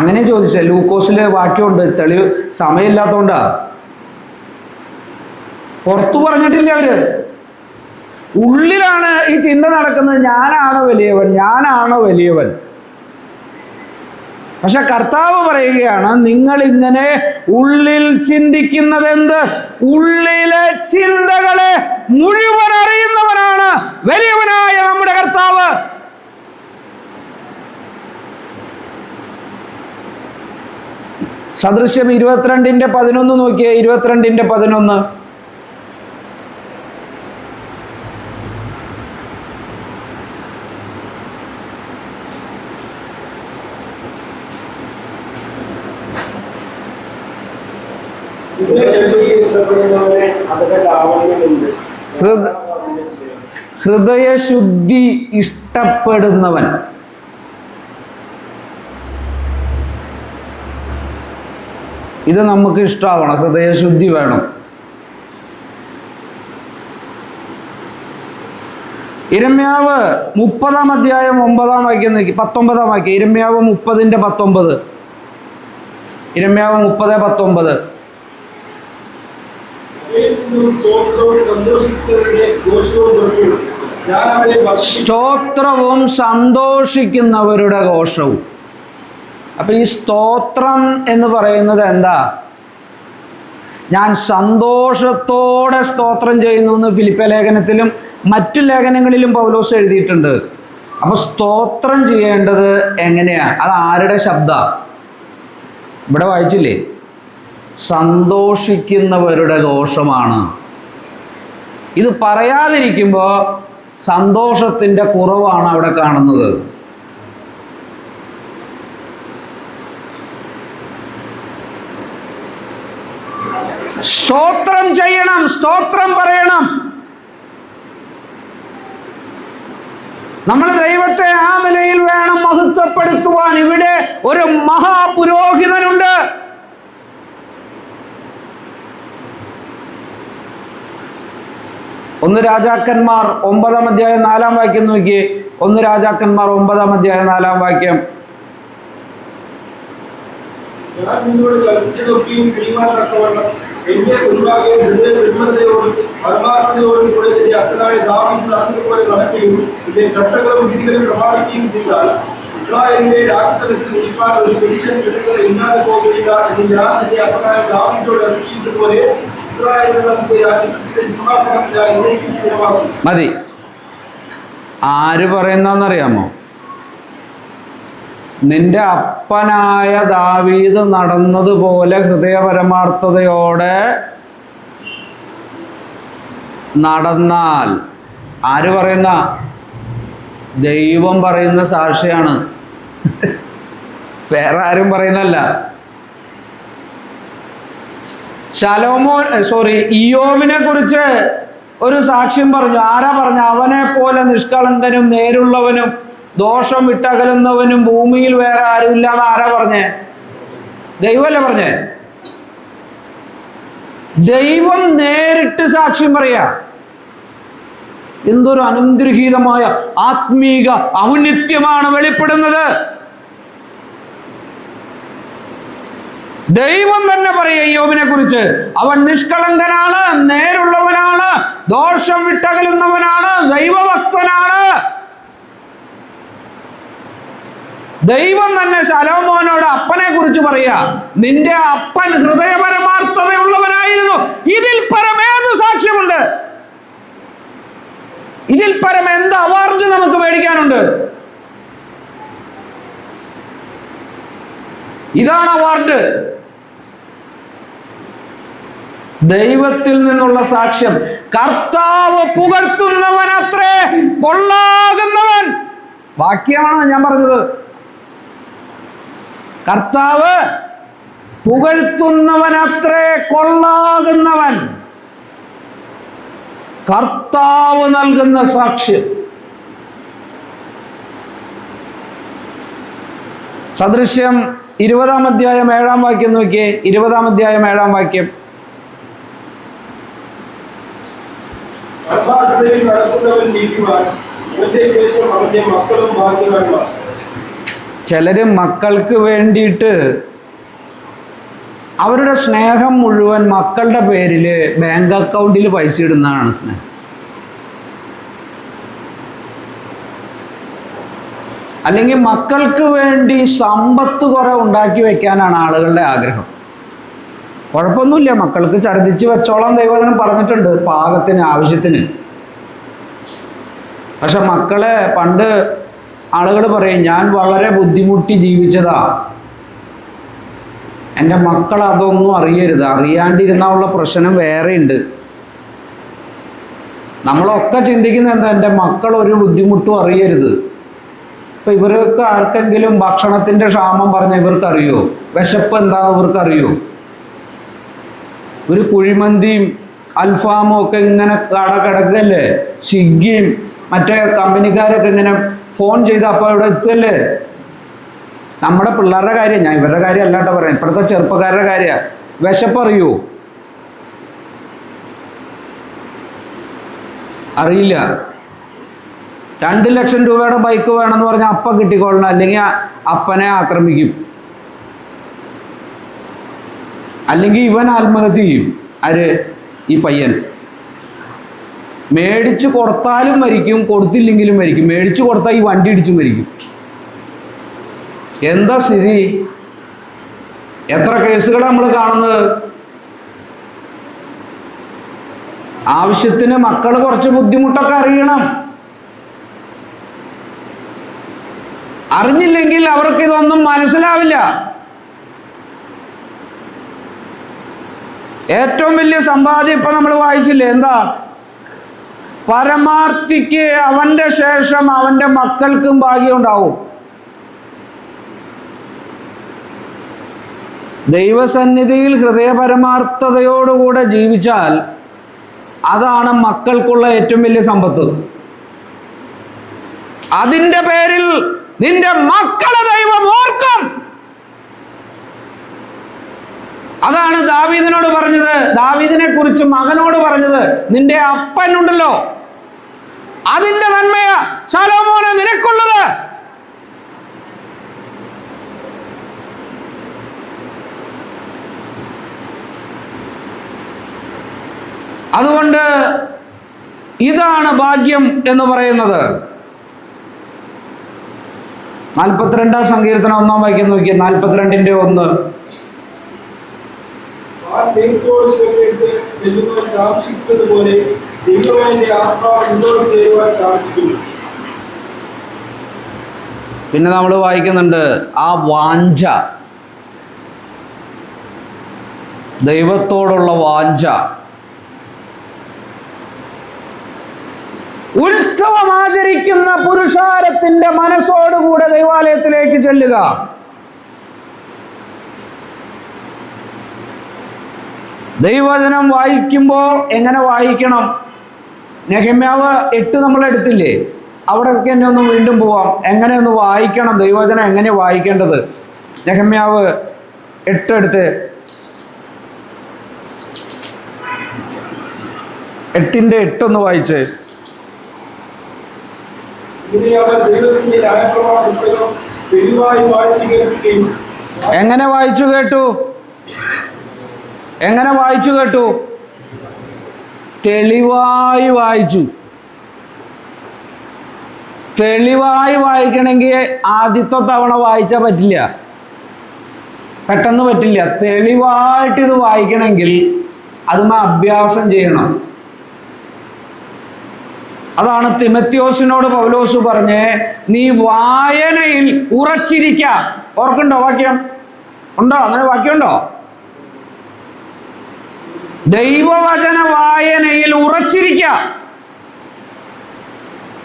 അങ്ങനെ ചോദിച്ച. ലൂക്കോസിലെ വാക്യമുണ്ട്, തെളിവ് സമയമില്ലാത്തതുകൊണ്ടാ, പുറത്തു പറഞ്ഞിട്ടില്ല. അവര് ഉള്ളിലാണ് ഈ ചിന്ത നടക്കുന്നത്, ഞാനാണ് വലിയവൻ, ഞാനാണ് വലിയവൻ. പക്ഷെ കർത്താവ് പറയുകയാണ്, നിങ്ങൾ ഇങ്ങനെ ഉള്ളിൽ ചിന്തിക്കുന്നത് എന്ത്? ഉള്ളിലെ ചിന്തകളെ മുഴുവൻ അറിയുന്നവനാണ് വലിയവനായ നമ്മുടെ കർത്താവ്. സദൃശ്യം 22:11 നോക്കിയേ. 22:11. ഹൃദയശുദ്ധി ഇഷ്ടപ്പെടുന്നവൻ. ഇത് നമുക്ക് ഇഷ്ടമാവണം, ഹൃദയശുദ്ധി വേണം. ഇരമ്യാവ് 30-ാം അധ്യായം 9-ാം വാക്യം നോക്കി, 19-ാം വാക്യം. ഇരമ്യാവ് 30:19. ഇരമ്യാവ് 30:19. സ്തോത്രവും സന്തോഷിക്കുന്നവരുടെ ഘോഷവും. അപ്പൊ ഈ സ്തോത്രം എന്ന് പറയുന്നത് എന്താ? ഞാൻ സന്തോഷത്തോടെ സ്തോത്രം ചെയ്യുന്നു എന്ന് ഫിലിപ്പി ലേഖനത്തിലും മറ്റു ലേഖനങ്ങളിലും പൗലോസ് എഴുതിയിട്ടുണ്ട്. അപ്പൊ സ്തോത്രം ചെയ്യേണ്ടത് എങ്ങനെയാ? അത് ആരുടെ ശബ്ദ? ഇവിടെ വായിച്ചില്ലേ? സന്തോഷിക്കുന്നവരുടെ ഘോഷമാണ്. ഇത് പറയാതിരിക്കുമ്പോൾ സന്തോഷത്തിൻ്റെ കുറവാണ് അവിടെ കാണുന്നത്. സ്തോത്രം ചെയ്യണം, സ്തോത്രം പറയണം. നമ്മൾ ദൈവത്തെ ആ നിലയിൽ വേണം മഹത്വപ്പെടുത്തുവാൻ. ഇവിടെ ഒരു മഹാപുരോഹിതനുണ്ട്. ഒന്ന് രാജാക്കന്മാർ 9-ാം അധ്യായം 4-ാം വാക്യം നോക്കിയേ. 1 രാജാക്കന്മാർ 9-ാം അധ്യായം 4-ാം വാക്യം. ഞാൻ നിന്നോട് കൽപ്പിച്ചതൊക്കെയും ചെയ്യുവാൻ തക്കവണ്ണം എന്റെ മുൻപാകെ നിർമ്മലതയോടും പരമാർത്ഥതയോടും കൂടെ എന്റെ അപ്പനായ ദാവീദ് നടന്നതുപോലെ നടക്കുകയും എന്റെ ചട്ടങ്ങളും വിധികളും പ്രമാണിക്കുകയും ചെയ്താൽ ഇസ്രായേലിന്റെ രാജസനത്തിൽ നിൽക്കാൻ ഒരു പുരുഷൻ ജനങ്ങളെ ഇന്നാതെ പോകുകയില്ല എന്ന് ഞാൻ എന്റെ അപ്പനായ ദാവീദോട് അറിയിച്ചതുപോലെ ഇസ്രായേലിന്റെ രാജ്യത്തിന്റെ സിംഹാസനം ഞാൻ എന്നേക്കും സ്ഥിരമാക്കും. മതി. ആര് പറയുന്നറിയാമോ? നിന്റെ അപ്പനായ ദാവീദ് നടന്നതുപോലെ ഹൃദയപരമാർത്ഥതയോടെ നടന്നാൽ. ആര് പറയുന്ന? ദൈവം പറയുന്ന സാക്ഷിയാണ്, വേറെ ആരും പറയുന്നല്ല. ഇയ്യോബിനെ കുറിച്ച് ഒരു സാക്ഷ്യം പറഞ്ഞു. ആരാ പറഞ്ഞ? അവനെ പോലെ നിഷ്കളങ്കനും നേരുള്ളവനും ദോഷം വിട്ടകലുന്നവനും ഭൂമിയിൽ വേറെ ആരുമില്ലാന്ന് ആരാ പറഞ്ഞേ? ദൈവമല്ലേ പറഞ്ഞേ? ദൈവം നേരിട്ട് സാക്ഷ്യം പറയാ. എന്തൊരു അനുഗ്രഹീതമായ ആത്മീക ഔന്നിത്യമാണ് വെളിപ്പെടുന്നത്. ദൈവം തന്നെ പറയാ ഇയ്യോബിനെ കുറിച്ച്, അവൻ നിഷ്കളങ്കനാണ്, നേരുള്ളവനാണ്, ദോഷം വിട്ടകലുന്നവനാണ്, ദൈവഭക്തനാണ്. ദൈവം തന്നെ ശലോമോനോട് അപ്പനെ കുറിച്ച് പറയാ, നിന്റെ അപ്പൻ ഹൃദയപരമാർത്ഥതയുള്ളവനായിരുന്നു. ഇതിൽ പരം ഏത് സാക്ഷ്യമുണ്ട്? ഇതിൽ പരം എന്ത് അവാർഡ് നമുക്ക് മേടിക്കാനുണ്ട്? ഇതാണ് അവാർഡ്. ദൈവത്തിൽ നിന്നുള്ള സാക്ഷ്യം. കർത്താവ് പുകഴ്ത്തുന്നവനത്രേ പൊള്ളാകുന്നവൻ. വാക്യമാണ് ഞാൻ പറഞ്ഞത്. കർത്താവ് പുകഴ്ത്തുന്നവനത്രേ കൊള്ളാകുന്നവൻ. കർത്താവ് നൽകുന്ന സാക്ഷ്യം. സദൃശ്യം 20-ാം അധ്യായം 7-ാം വാക്യം നോക്കിയേ. 20-ാം അധ്യായം 7-ാം വാക്യം. പരമാർത്ഥതയിൽ നടക്കുന്നവൻ നീതിമാൻ, അവന്റെ ശേഷം അവന്റെ മക്കളും ഭാഗ്യവാന്മാർ. ചിലര് മക്കൾക്ക് വേണ്ടിയിട്ട് അവരുടെ സ്നേഹം മുഴുവൻ മക്കളുടെ പേരിൽ ബാങ്ക് അക്കൗണ്ടിൽ പൈസ ഇടുന്നതാണ് സ്നേഹം. അല്ലെങ്കിൽ മക്കൾക്ക് വേണ്ടി സമ്പത്ത് കുറെ ഉണ്ടാക്കി വെക്കാനാണ് ആളുകളുടെ ആഗ്രഹം. കുഴപ്പമൊന്നുമില്ല, മക്കൾക്ക് ഛർദ്ദിച്ച് വെച്ചോളം ദൈവവചനം പറഞ്ഞിട്ടുണ്ട്, പാകത്തിന് ആവശ്യത്തിന്. പക്ഷെ മക്കളെ പണ്ട് ആളുകൾ പറയും, ഞാൻ വളരെ ബുദ്ധിമുട്ടി ജീവിച്ചതാ, എൻ്റെ മക്കൾ അതൊന്നും അറിയരുത്. അറിയാണ്ടിരുന്നുള്ള പ്രശ്നം വേറെയുണ്ട്. നമ്മളൊക്കെ ചിന്തിക്കുന്നത് എന്താ, എൻ്റെ മക്കൾ ഒരു ബുദ്ധിമുട്ടും അറിയരുത്. ഇപ്പം ഇവർക്ക് ആർക്കെങ്കിലും ഭക്ഷണത്തിൻ്റെ ക്ഷാമം പറഞ്ഞാൽ ഇവർക്കറിയോ? വിശപ്പ് എന്താണെന്ന് ഇവർക്കറിയോ? ഒരു കുഴിമന്തിയും അൽഫാമും ഒക്കെ ഇങ്ങനെ കട കിടക്കല്ലേ, സ്വിഗ്ഗിയും മറ്റേ കമ്പനിക്കാരൊക്കെ ഇങ്ങനെ ഫോൺ ചെയ്ത് അപ്പോൾ ഇവിടെ എത്തല്ലേ. നമ്മുടെ പിള്ളേരുടെ കാര്യം, ഞാൻ ഇവരുടെ കാര്യം അല്ലാട്ടോ പറയാം, ഇപ്പോഴത്തെ ചെറുപ്പക്കാരുടെ കാര്യമാണ്. വിശപ്പറിയോ? അറിയില്ല. 2 ലക്ഷം രൂപയുടെ ബൈക്ക് വേണമെന്ന് പറഞ്ഞാൽ അപ്പം കിട്ടിക്കൊള്ളണം, അല്ലെങ്കിൽ അപ്പനെ ആക്രമിക്കും, അല്ലെങ്കിൽ ഇവൻ ആത്മഹത്യ ചെയ്യും. ആര്? ഈ പയ്യൻ. മേടിച്ചു കൊടുത്താലും മരിക്കും, കൊടുത്തില്ലെങ്കിലും മരിക്കും. മേടിച്ചു കൊടുത്താൽ ഈ വണ്ടി ഇടിച്ചു മരിക്കും. എന്താ സ്ഥിതി? എത്ര കേസുകളാണ് നമ്മൾ കാണുന്നത്? ആവശ്യത്തിന് മക്കൾ കുറച്ച് ബുദ്ധിമുട്ടൊക്കെ അറിയണം. അറിഞ്ഞില്ലെങ്കിൽ അവർക്ക് ഇതൊന്നും മനസ്സിലാവില്ല. ഏറ്റവും വലിയ സമ്പാദ്യം ഇപ്പൊ നമ്മൾ വായിച്ചില്ലേ, എന്താ? പരമാർത്ഥിക്ക് അവന്റെ ശേഷം അവന്റെ മക്കൾക്കും ഭാഗ്യം ഉണ്ടാവും. ദൈവസന്നിധിയിൽ ഹൃദയപരമാർത്ഥതയോടുകൂടെ ജീവിച്ചാൽ അതാണ് മക്കൾക്കുള്ള ഏറ്റവും വലിയ സമ്പത്ത്. അതിൻ്റെ പേരിൽ നിന്റെ മക്കളെ ദൈവം ഓർക്കും. അതാണ് ദാവീദിനോട് പറഞ്ഞത്, ദാവീദിനെ കുറിച്ച് മകനോട് പറഞ്ഞത്, നിന്റെ അപ്പനുണ്ടല്ലോ അതിന്റെ നന്മയാ ശലോമോനെ നിനക്കുള്ളത്. അതുകൊണ്ട് ഇതാണ് ഭാഗ്യം എന്ന് പറയുന്നത്. 42 സങ്കീർത്തനം 1 വാക്യം നോക്കിയ 42:1. പിന്നെ നമ്മൾ വായിക്കുന്നുണ്ട് ആ വാഞ്ച, ദൈവത്തോടുള്ള വാഞ്ച. ഉത്സവം ആചരിക്കുന്ന പുരുഷാരത്തിന്റെ മനസ്സോടുകൂടെ ദൈവാലയത്തിലേക്ക് ചെല്ലുക. ദൈവവചനം വായിക്കുമ്പോൾ എങ്ങനെ വായിക്കണം? നെഹമ്യാവ് 8 നമ്മൾ എടുത്തില്ലേ, അവിടെയൊക്കെ എന്നെ ഒന്ന് വീണ്ടും പോവാം. എങ്ങനെ ഒന്ന് വായിക്കണം ദൈവവചനം, എങ്ങനെ വായിക്കേണ്ടത്? നെഹമ്യാവ് 8 എടുത്ത് 8:8 ഒന്ന് വായിച്ച്. എങ്ങനെ വായിച്ചു കേട്ടു? എങ്ങനെ വായിച്ചു കേട്ടു? തെളിവായി വായിച്ചു. തെളിവായി വായിക്കണമെങ്കിൽ ആദ്യത്തെ തവണ വായിച്ചാൽ പറ്റില്ല, പെട്ടെന്ന് പറ്റില്ല. തെളിവായിട്ട് ഇത് വായിക്കണമെങ്കിൽ അതുമേ അഭ്യാസം ചെയ്യണം. അതാണ് തിമത്യോസിനോട് പൗലോസ് പറഞ്ഞേ, നീ വായനയിൽ ഉറച്ചിരിക്ക. ഓർക്കുണ്ടോ വാക്യം? ഉണ്ടോ? അങ്ങനെ വാക്യമുണ്ടോ? ദൈവവചന വായനയിൽ ഉറച്ചിരിക്ക.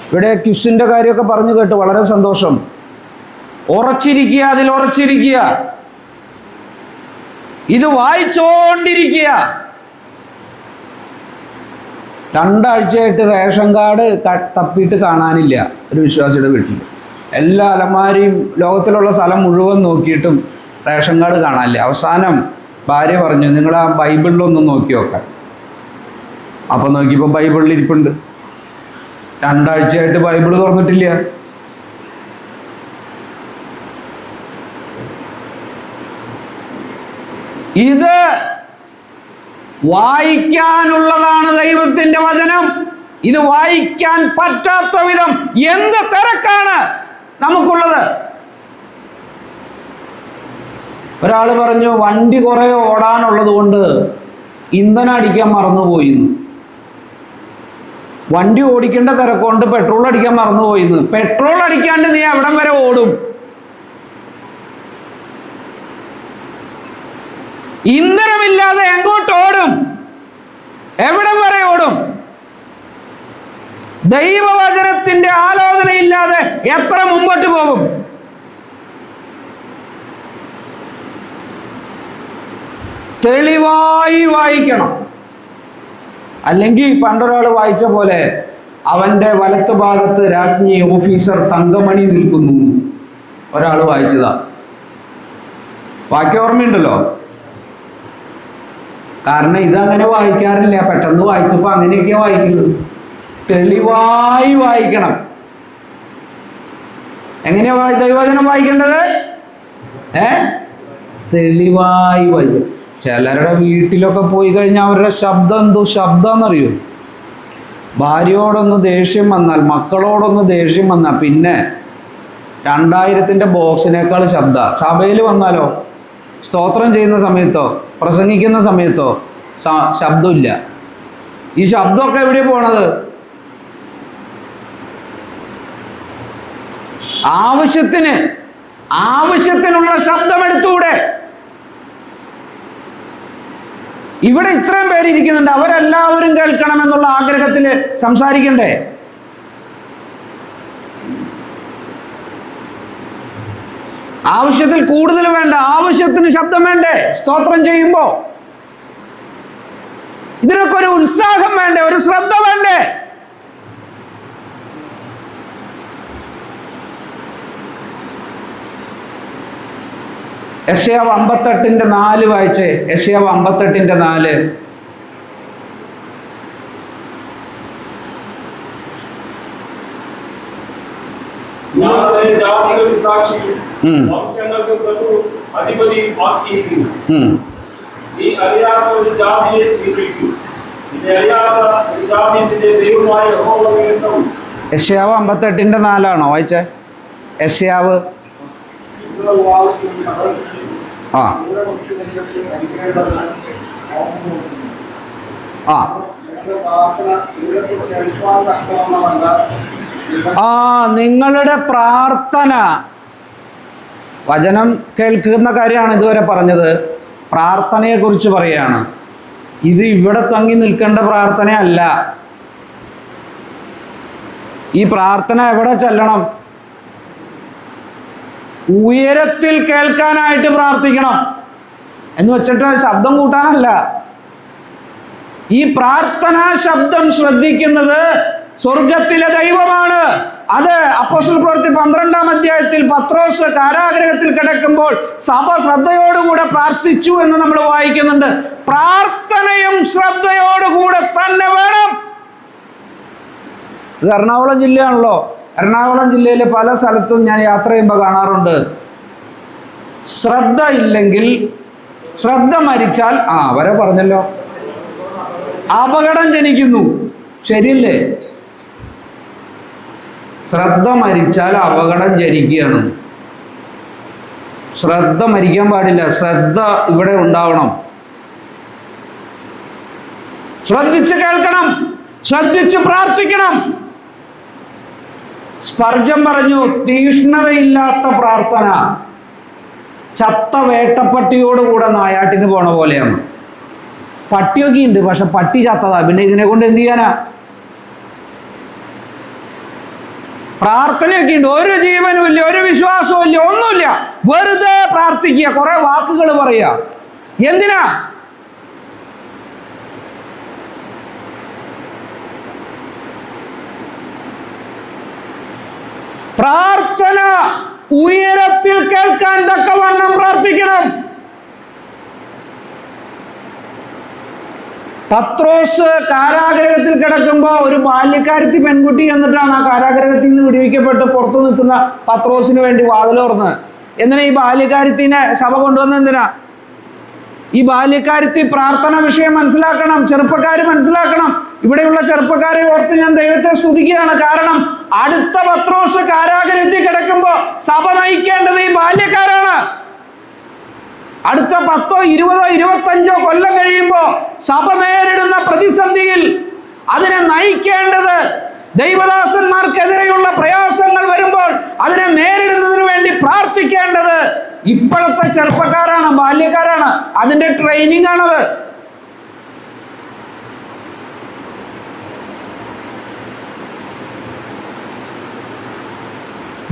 ഇവിടെ ക്യുസിന്റെ കാര്യമൊക്കെ പറഞ്ഞു കേട്ടു, വളരെ സന്തോഷം. ഉറച്ചിരിക്കുക, അതിൽ ഉറച്ചിരിക്കുക, ഇത് വായിച്ചോണ്ടിരിക്കുക. 2 ആഴ്ചയായിട്ട് റേഷൻ കാർഡ് തപ്പിയിട്ട് കാണാനില്ല ഒരു വിശ്വാസിയുടെ വീട്ടിൽ. എല്ലാ അലമാരിയും ലോകത്തിലുള്ള സ്ഥലം മുഴുവൻ നോക്കിയിട്ടും റേഷൻ കാർഡ് കാണാനില്ല. അവസാനം ഭാര്യ പറഞ്ഞു, നിങ്ങൾ ആ ബൈബിളിലൊന്നും നോക്കി നോക്കാൻ. അപ്പം നോക്കിയപ്പോൾ ബൈബിളിൽ ഇരിപ്പുണ്ട്. 2 ആഴ്ചയായിട്ട് ബൈബിള് തുറന്നിട്ടില്ല. ഇത് വായിക്കാനുള്ളതാണ് ദൈവത്തിന്റെ വചനം. ഇത് വായിക്കാൻ പറ്റാത്ത വിധം എന്ത് തിരക്കാണ് നമുക്കുള്ളത്. ഒരാൾ പറഞ്ഞു, വണ്ടി കുറെ ഓടാനുള്ളത് കൊണ്ട് ഇന്ധനം അടിക്കാൻ മറന്നുപോയിന്ന്. വണ്ടി ഓടിക്കേണ്ട തിരക്കൊണ്ട് പെട്രോൾ അടിക്കാൻ മറന്നുപോയിന്ന്. പെട്രോൾ അടിക്കാണ്ട് നീ എവിടം വരെ ഓടും? ഇന്ധനമില്ലാതെ എങ്ങോട്ട് ഓടും? എവിടം വരെ ഓടും? ദൈവവചനത്തിന്റെ ആലോചനയില്ലാതെ എത്ര മുമ്പോട്ട് പോകും? തെളിവായി വായിക്കണം. അല്ലെങ്കിൽ പണ്ടൊരാൾ വായിച്ച പോലെ അവന്റെ വലത്ത് ഭാഗത്ത് രാജ്ഞി ഓഫീസർ തങ്കമണി നിൽക്കുന്നു. ഒരാൾ വായിച്ചതാ. വാക്യം ഓർമ്മയുണ്ടല്ലോ. കാരണം ഇതങ്ങനെ വായിക്കാറില്ല. പെട്ടെന്ന് വായിച്ചപ്പോ അങ്ങനെയൊക്കെയാ വായിക്കുന്നത്. തെളിവായി വായിക്കണം. എങ്ങനെയാ ദൈവവചനം വായിക്കേണ്ടത്? തെളിവായി വായിക്കും. ചിലരുടെ വീട്ടിലൊക്കെ പോയി കഴിഞ്ഞാൽ അവരുടെ ശബ്ദം എന്തോ ശബ്ദമെന്നറിയോ? ഭാര്യയോടൊന്ന് ദേഷ്യം വന്നാൽ, മക്കളോടൊന്ന് ദേഷ്യം വന്നാൽ പിന്നെ 2000-ന്റെ ബോക്സിനേക്കാൾ ശബ്ദ. സഭയിൽ വന്നാലോ, സ്തോത്രം ചെയ്യുന്ന സമയത്തോ പ്രസംഗിക്കുന്ന സമയത്തോ ശബ്ദമില്ല. ഈ ശബ്ദമൊക്കെ എവിടെ പോണത്? ആവശ്യത്തിനുള്ള ശബ്ദം എടുത്തൂടെ? ഇവിടെ ഇത്രയും പേര് ഇരിക്കുന്നുണ്ട്, അവരെല്ലാവരും കേൾക്കണമെന്നുള്ള ആഗ്രഹത്തിൽ സംസാരിക്കണ്ടേ? ആവശ്യത്തിൽ കൂടുതൽ വേണ്ട, ആവശ്യത്തിന് ശബ്ദം വേണ്ടേ സ്തോത്രം ചെയ്യുമ്പോ? ഇതിനൊക്കെ ഒരു ഉത്സാഹം വേണ്ടേ? ഒരു ശ്രദ്ധ വേണ്ടേ? യെശയ്യാവ് 58:4 വായിച്ചേ. യെശയ്യാവ് 58:4. യെശയ്യാവ് 58:4 വായിച്ചേ. യെശയ്യാവ് നിങ്ങളുടെ പ്രാർത്ഥന, വചനം കേൾക്കുന്ന കാര്യമാണ് ഇതുവരെ പറഞ്ഞത്. പ്രാർത്ഥനയെ കുറിച്ച് പറയാണ്. ഇത് ഇവിടെ തങ്ങി നിൽക്കേണ്ട പ്രാർത്ഥനയല്ല. ഈ പ്രാർത്ഥന എവിടെ ചെല്ലണം? ഉയരത്തിൽ കേൾക്കാനായിട്ട് പ്രാർത്ഥിക്കണം. എന്ന് വെച്ചിട്ട് ശബ്ദം കൂട്ടാനല്ല. ഈ പ്രാർത്ഥനാ ശബ്ദം ശ്രദ്ധിക്കുന്നത് സ്വർഗത്തിലെ ദൈവമാണ്. അത് അപ്പോസ്തല പ്രവൃത്തി 12-ാം അധ്യായത്തിൽ പത്രോസ് കാരാഗൃഹത്തിൽ കിടക്കുമ്പോൾ സഭ ശ്രദ്ധയോടുകൂടെ പ്രാർത്ഥിച്ചു എന്ന് നമ്മൾ വായിക്കുന്നുണ്ട്. പ്രാർത്ഥനയും ശ്രദ്ധയോടുകൂടെ തന്നെ വേണം. ഇത് എറണാകുളം ജില്ലയാണല്ലോ. എറണാകുളം ജില്ലയിലെ പല സ്ഥലത്തും ഞാൻ യാത്ര ചെയ്യുമ്പോൾ കാണാറുണ്ട്, ശ്രദ്ധ ഇല്ലെങ്കിൽ, ശ്രദ്ധ മരിച്ചാൽ അവരെ പറഞ്ഞല്ലോ, അപകടം ജനിക്കുന്നു. ശരിയല്ലേ? ശ്രദ്ധ മരിച്ചാൽ അപകടം ജനിക്കുകയാണ്. ശ്രദ്ധ മരിക്കാൻ പാടില്ല. ശ്രദ്ധ ഇവിടെ ഉണ്ടാവണം. ശ്രദ്ധിച്ച് കേൾക്കണം, ശ്രദ്ധിച്ച് പ്രാർത്ഥിക്കണം. സ്പർജൻ പറഞ്ഞു, തീഷ്ണതയില്ലാത്ത പ്രാർത്ഥന ചത്ത വേട്ടപ്പട്ടിയോടുകൂടെ നായാട്ടിന് പോണ പോലെയാണ്. പട്ടിയൊക്കെ ഉണ്ട്, പക്ഷെ പട്ടി ചത്തതാ. പിന്നെ ഇതിനെ കൊണ്ട് എന്ത് ചെയ്യാനാ? പ്രാർത്ഥനയൊക്കെ ഉണ്ട്, ഒരു ജീവനും ഇല്ല, ഒരു വിശ്വാസവും ഇല്ല, ഒന്നുമില്ല. വെറുതെ പ്രാർത്ഥിക്കുക, കുറെ വാക്കുകൾ പറയുക. എന്തിനാ? പ്രാർത്ഥന ഉയരത്തിൽ കേൾക്കാൻ തക്കവണ്ണം പ്രാർത്ഥിക്കണം. പത്രോസ് കാരാഗ്രഹത്തിൽ കിടക്കുമ്പോൾ ഒരു ബാല്യക്കാരത്തി പെൺകുട്ടി എന്നിട്ടാണ് ആ കാരാഗ്രഹത്തിൽ നിന്ന് വിടുവിക്കപ്പെട്ട് പുറത്തു നിൽക്കുന്ന പത്രോസിന് വേണ്ടി വാതിൽ തുറന്നത്. എന്തിനാ ഈ ബാല്യക്കാരത്തിനെ സഭ കൊണ്ടുവന്നത്? എന്തിനാ? ഈ ബാല്യക്കാരത്തി പ്രാർത്ഥന വിഷയം മനസ്സിലാക്കണം, ചെറുപ്പക്കാർ മനസ്സിലാക്കണം. ഇവിടെയുള്ള ചെറുപ്പക്കാരെ ഓർത്ത് ഞാൻ ദൈവത്തെ സ്തുതിക്കുകയാണ്. കാരണം അടുത്ത പത്രോസ് കാരാഗ്രഹത്തിൽ കിടക്കുമ്പോൾ സഭ നയിക്കേണ്ടത് ഈ ബാല്യക്കാരാണ്. അടുത്ത 10, 20, 25 കൊല്ലം കഴിയുമ്പോൾ സഭ നേരിടുന്ന പ്രതിസന്ധിയിൽ അതിനെ നയിക്കേണ്ടത്, ദൈവദാസന്മാർക്കെതിരെയുള്ള പ്രയാസങ്ങൾ വരുമ്പോൾ അതിനെ നേരിടുന്നതിന് വേണ്ടി പ്രാർത്ഥിക്കേണ്ടത് ഇപ്പോഴത്തെ ചെറുപ്പക്കാരാണ്, ബാല്യക്കാരാണ്. അതിന്റെ ട്രെയിനിങ് ആണത്.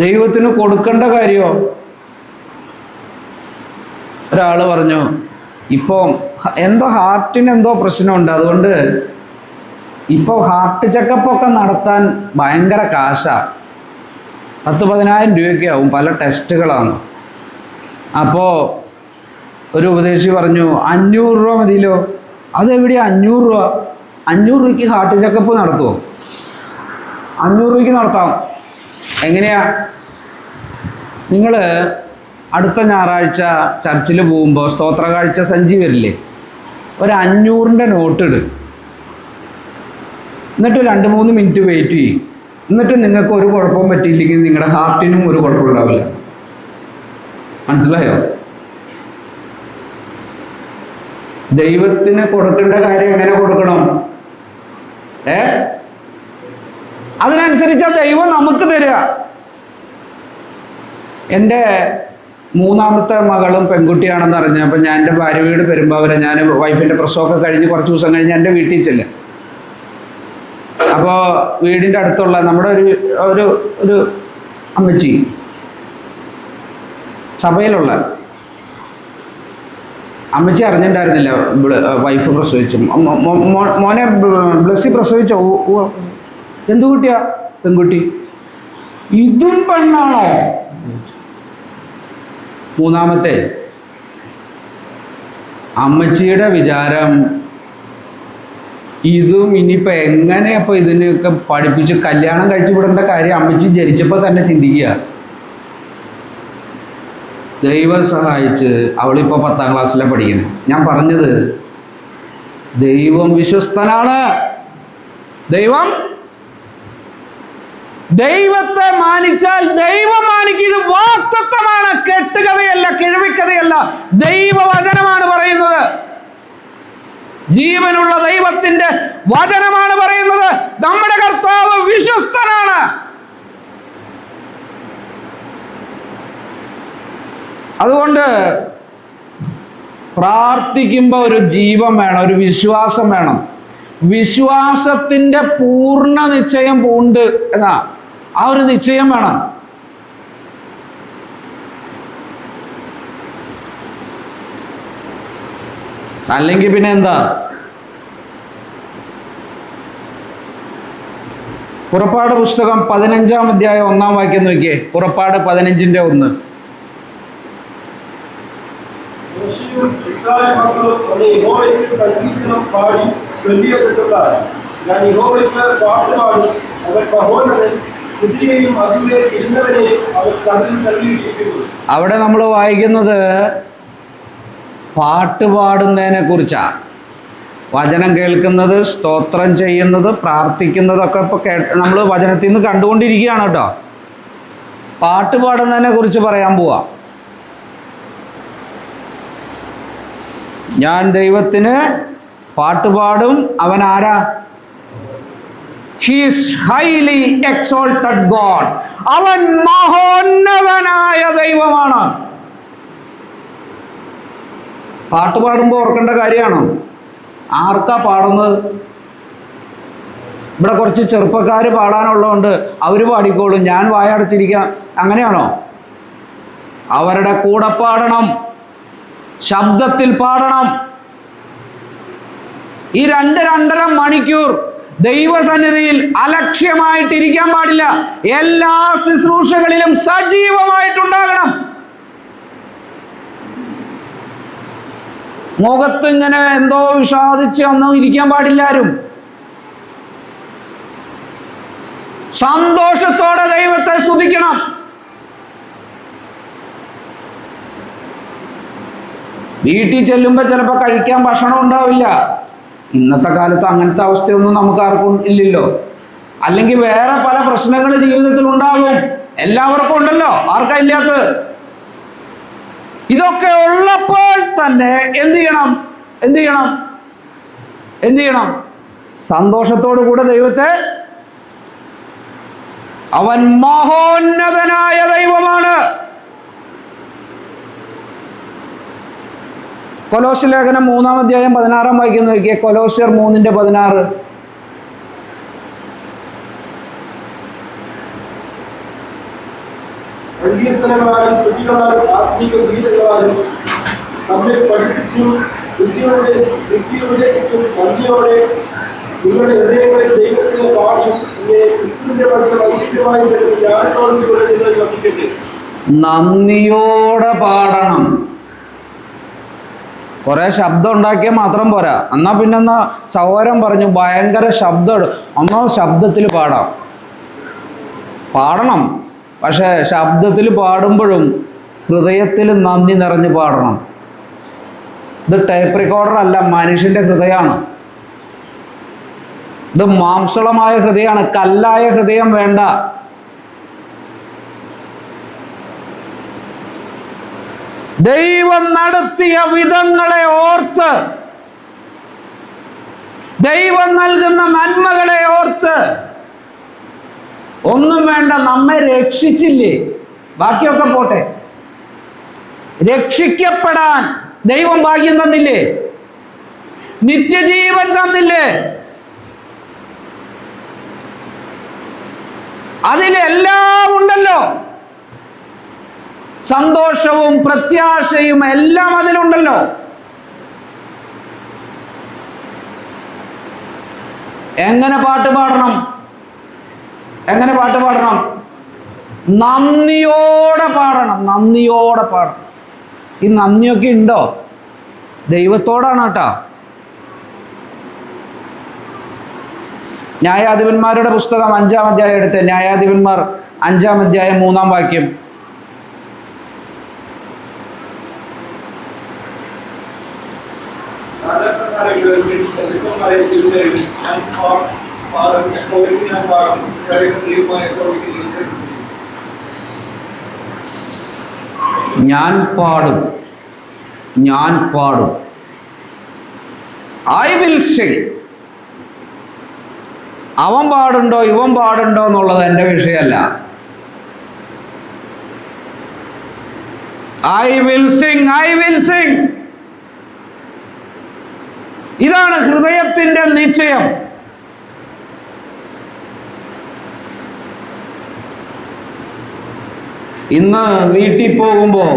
ദൈവത്തിന് കൊടുക്കേണ്ട കാര്യമോ? ഒരാൾ പറഞ്ഞു, ഇപ്പോൾ എന്തോ ഹാർട്ടിന് എന്തോ പ്രശ്നമുണ്ട്, അതുകൊണ്ട് ഇപ്പോൾ ഹാർട്ട് ചെക്കപ്പൊക്കെ നടത്താൻ ഭയങ്കര കാശാണ്. 10,000-10,000 രൂപയൊക്കെ ആവും, പല ടെസ്റ്റുകളാണ്. അപ്പോൾ ഒരു ഉപദേശി പറഞ്ഞു 500 രൂപ മതിയല്ലോ. അതെവിടെയാ 500 രൂപ? 500 രൂപയ്ക്ക് ഹാർട്ട് ചെക്കപ്പ് നടത്തുമോ? 500 രൂപയ്ക്ക് നടത്താം. എങ്ങനെയാ? നിങ്ങൾ അടുത്ത ഞായറാഴ്ച ചർച്ചിൽ പോകുമ്പോൾ സ്തോത്ര കാഴ്ച സഞ്ചി വരില്ലേ, ഒരു 500ൻ്റെ നോട്ട് ഇട്, എന്നിട്ട് 2-3 മിനിറ്റ് വെയിറ്റ് ചെയ്യും. എന്നിട്ട് നിങ്ങൾക്ക് ഒരു കുഴപ്പവും പറ്റിയില്ലെങ്കിൽ നിങ്ങളുടെ ഹാർട്ടിനും ഒരു കുഴപ്പമുണ്ടാവില്ല. മനസ്സിലായോ? ദൈവത്തിന് കൊടുക്കേണ്ട കാര്യം എങ്ങനെ കൊടുക്കണം? അതിനനുസരിച്ച് ദൈവം നമുക്ക് തരിക. എൻ്റെ 3ാമത്തെ മകളും പെൺകുട്ടിയാണെന്ന് അറിഞ്ഞപ്പോൾ ഞാൻ എൻ്റെ ഭാര്യ വീട് പെരുമ്പാവൂർ, ഞാൻ വൈഫിൻ്റെ പ്രസവമൊക്കെ കഴിഞ്ഞ് കുറച്ച് ദിവസം കഴിഞ്ഞ് എൻ്റെ വീട്ടിൽ ചെല്ലും. അപ്പോൾ വീടിൻ്റെ അടുത്തുള്ള നമ്മുടെ ഒരു ഒരു അമ്മച്ചി, സഭയിലുള്ള അമ്മച്ചി അറിഞ്ഞിട്ടുണ്ടായിരുന്നില്ല വൈഫ് പ്രസവിച്ചു. മോനെ ബ്ലസ്സി പ്രസവിച്ചോ? എന്തു കുട്ടിയാ? പെൺകുട്ടി. ഇതും പെണ്ണാണോ? 3ാമത്തെ അമ്മച്ചിയുടെ വിചാരം ഇതും ഇനിയിപ്പോൾ എങ്ങനെ അപ്പോൾ ഇതിനെയൊക്കെ പഠിപ്പിച്ച് കല്യാണം കഴിച്ചു വിടേണ്ട കാര്യം അമ്മച്ചി ജനിച്ചപ്പോൾ തന്നെ ചിന്തിക്കുക. ദൈവം സഹായിച്ച് അവളിപ്പോൾ 10ാം ക്ലാസ്സിലാണ് പഠിക്കുന്നത്. ഞാൻ പറഞ്ഞത് ദൈവം വിശ്വസ്തനാണ്. ദൈവത്തെ മാനിച്ചാൽ ദൈവം മാനിക്കും. ഇത് വാക്തത്വമാണ്, കെട്ടുകഥയല്ല, കിഴവിക്കഥയല്ല. ദൈവവചനമാണ് പറയുന്നത്. ജീവനുള്ള ദൈവത്തിന്റെ വചനമാണ് പറയുന്നത്. നമ്മുടെ കർത്താവ് വിശ്വസ്തനാണ്. അതുകൊണ്ട് പ്രാർത്ഥിക്കുമ്പോൾ ഒരു ജീവൻ വേണം, ഒരു വിശ്വാസം വേണം. വിശ്വാസത്തിന്റെ പൂർണ്ണ നിശ്ചയം ഉണ്ട് എന്നാ, ആ ഒരു നിശ്ചയം വേണം. അല്ലെങ്കിൽ പിന്നെ എന്താ? പുറപ്പാട് പുസ്തകം 15-ാം അധ്യായം 1-ാം വാക്യം നോക്കിയേ. പുറപ്പാട് 15-ന്റെ 1. അവിടെ നമ്മൾ വായിക്കുന്നത് പാട്ട് പാടുന്നതിനെ കുറിച്ചാണ്. വചനം കേൾക്കുന്നത്, സ്തോത്രം ചെയ്യുന്നത്, പ്രാർത്ഥിക്കുന്നതൊക്കെ ഇപ്പോൾ നമ്മൾ വചനത്തിൽ നിന്ന് കണ്ടുകൊണ്ടിരിക്കുകയാണ് കേട്ടോ. പാട്ട് പാടുന്നതിനെ കുറിച്ച് പറയാൻ പോവാ. ഞാൻ ദൈവത്തിന് പാട്ടുപാടും. അവൻ ആരാ? He is highly exalted God. അവൻ മഹോന്നതനായ ദൈവമാണ്. പാട്ട് പാടുമ്പോൾ ഓർക്കേണ്ട കാര്യമാണോ? ആർക്കാ പാടുന്നത്? ഇവിടെ കുറച്ച് ചെറുപ്പക്കാർ പാടാനുള്ളതുകൊണ്ട് അവർ പാടിക്കോളും, ഞാൻ വായടച്ചിരിക്കാം, അങ്ങനെയാണോ? അവരുടെ കൂടെ പാടണം, ശബ്ദത്തിൽ പാടണം. ഈ 2-2.5 മണിക്കൂർ ദൈവസന്നിധിയിൽ അലക്ഷ്യമായിട്ടിരിക്കാൻ പാടില്ല. എല്ലാ ശുശ്രൂഷകളിലും സജീവമായിട്ടുണ്ടാകണം. മുഖത്ത് ഇങ്ങനെ എന്തോ വിഷാദിച്ച് ഒന്നും ഇരിക്കാൻ പാടില്ല ആരും. സന്തോഷത്തോടെ ദൈവത്തെ സ്തുതിക്കണം. വീട്ടിൽ ചെല്ലുമ്പോൾ ചിലപ്പോൾ കഴിക്കാൻ ഭക്ഷണം ഉണ്ടാവില്ല. ഇന്നത്തെ കാലത്ത് അങ്ങനത്തെ അവസ്ഥയൊന്നും നമുക്ക് ആർക്കും ഇല്ലല്ലോ. അല്ലെങ്കിൽ വേറെ പല പ്രശ്നങ്ങൾ ജീവിതത്തിൽ ഉണ്ടാകും. എല്ലാവർക്കും ഉണ്ടല്ലോ, ആർക്കാ ഇല്ലാത്തത്? ഇതൊക്കെ ഉള്ളപ്പോൾ തന്നെ എന്ത് ചെയ്യണം? സന്തോഷത്തോടു കൂടെ ദൈവത്തെ, അവൻ മഹോന്നതനായ ദൈവമാണ്. കൊലോസ്യ ലേഖനം 3-ാം അധ്യായം 16 വായിക്കുന്ന നോക്കിയേ. കൊലോസ്യർ 3:16. സങ്കീർത്തനങ്ങളാലും സ്തുതികളാലും ആത്മീക ഗീതങ്ങളാലും നമ്മെ പഠിപ്പിച്ചും ബുദ്ധിയുപദേശിച്ചും നന്ദിയോടെ നിങ്ങളുടെ ഹൃദയങ്ങളെ ദൈവത്തിന് പാടിയും ക്രിസ്തുവിന്റെ പഠനം ഐശ്വര്യമായി ജ്ഞാനത്തോടെ വസിക്കട്ടെ. നന്ദിയോടെ പാടണം. കുറെ ശബ്ദം ഉണ്ടാക്കിയാൽ മാത്രം പോരാ. എന്നാ പിന്നെ സഹോദരൻ പറഞ്ഞു ഭയങ്കര ശബ്ദം, ഒന്നോ ശബ്ദത്തിൽ പാടണം. പക്ഷേ ശബ്ദത്തിൽ പാടുമ്പോഴും ഹൃദയത്തിൽ നന്ദി നിറഞ്ഞ് പാടണം. ഇത് ടേപ്പ് റെക്കോർഡർ അല്ല, മനുഷ്യന്റെ ഹൃദയമാണ്. ഇത് മാംസളമായ ഹൃദയമാണ്, കല്ലായ ഹൃദയം വേണ്ട. ദൈവം നടത്തിയ വിധങ്ങളെ ഓർത്ത്, ദൈവം നൽകുന്ന നന്മകളെ ഓർത്ത്, ഒന്നും വേണ്ട, നമ്മെ രക്ഷിച്ചില്ലേ, ബാക്കിയൊക്കെ പോട്ടെ, രക്ഷിക്കപ്പെടാൻ ദൈവം ഭാഗ്യം തന്നില്ലേ, നിത്യജീവൻ തന്നില്ലേ, അതിലെല്ലാം ഉണ്ടല്ലോ. സന്തോഷവും പ്രത്യാശയും എല്ലാം അതിലുണ്ടല്ലോ. എങ്ങനെ പാട്ട് പാടണം? നന്ദിയോടെ പാടണം. ഈ നന്ദിയൊക്കെ ഉണ്ടോ? ദൈവത്തോടാണ് കേട്ടോ. ന്യായാധിപന്മാരുടെ പുസ്തകം 5-ാം അധ്യായം എടുത്ത്, ന്യായാധിപന്മാർ 5-ാം അധ്യായം 3-ാം വാക്യം. ഞാൻ പാടും. I will Singh. അവൻ പാടുണ്ടോ ഇവൻ പാടുണ്ടോ എന്നുള്ളത് എൻ്റെ വിഷയമല്ല. I will Singh. ഇതാണ് ഹൃദയത്തിൻ്റെ നിശ്ചയം. ഇന്ന് വീട്ടിൽ പോകുമ്പോൾ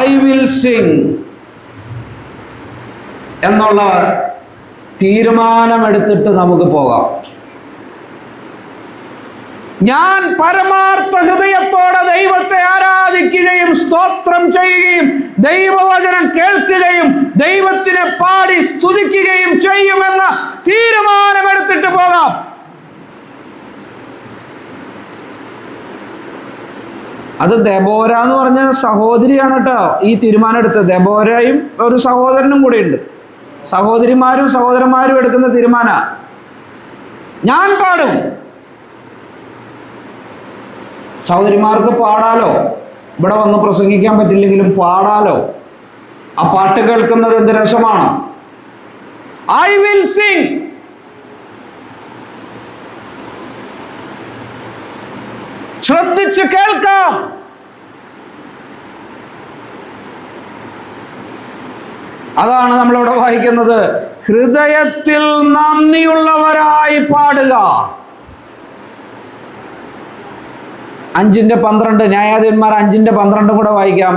ഐ വിൽ സിംഗ് എന്നുള്ള തീരുമാനമെടുത്തിട്ട് നമുക്ക് പോകാം. ഞാൻ പരമാർത്ഥ ഹൃദയത്തോടെ ദൈവത്തെ ആരാധിക്കുകയും സ്തോത്രം ചെയ്യുകയും ദൈവവചനം കേൾക്കുകയും ദൈവത്തിനെ പാടി സ്തുതിക്കുകയും ചെയ്യുമെന്ന തീരുമാനമെടുത്തിട്ട് പോകാം. അത് ദെബോര എന്ന് പറഞ്ഞ സഹോദരിയാണ് കേട്ടോ ഈ തീരുമാനം എടുത്തത്. ദെബോരയും ഒരു സഹോദരനും കൂടെ ഉണ്ട്. സഹോദരിമാരും സഹോദരന്മാരും എടുക്കുന്ന തീരുമാന. ഞാൻ പാടും. സഹോദരിമാർക്ക് പാടാലോ, ഇവിടെ വന്ന് പ്രസംഗിക്കാൻ പറ്റില്ലെങ്കിലും പാടാലോ. ആ പാട്ട് കേൾക്കുന്നത് എന്ത് രസമാണ്. I will Singh. ശ്രദ്ധിച്ച് കേൾക്കാം. അതാണ് നമ്മളിവിടെ വായിക്കുന്നത്. ഹൃദയത്തിൽ നന്ദിയുള്ളവരായി പാടുക. 5:12 ന്യായാധിപന്മാർ 5:12 കൂടെ വായിക്കാം.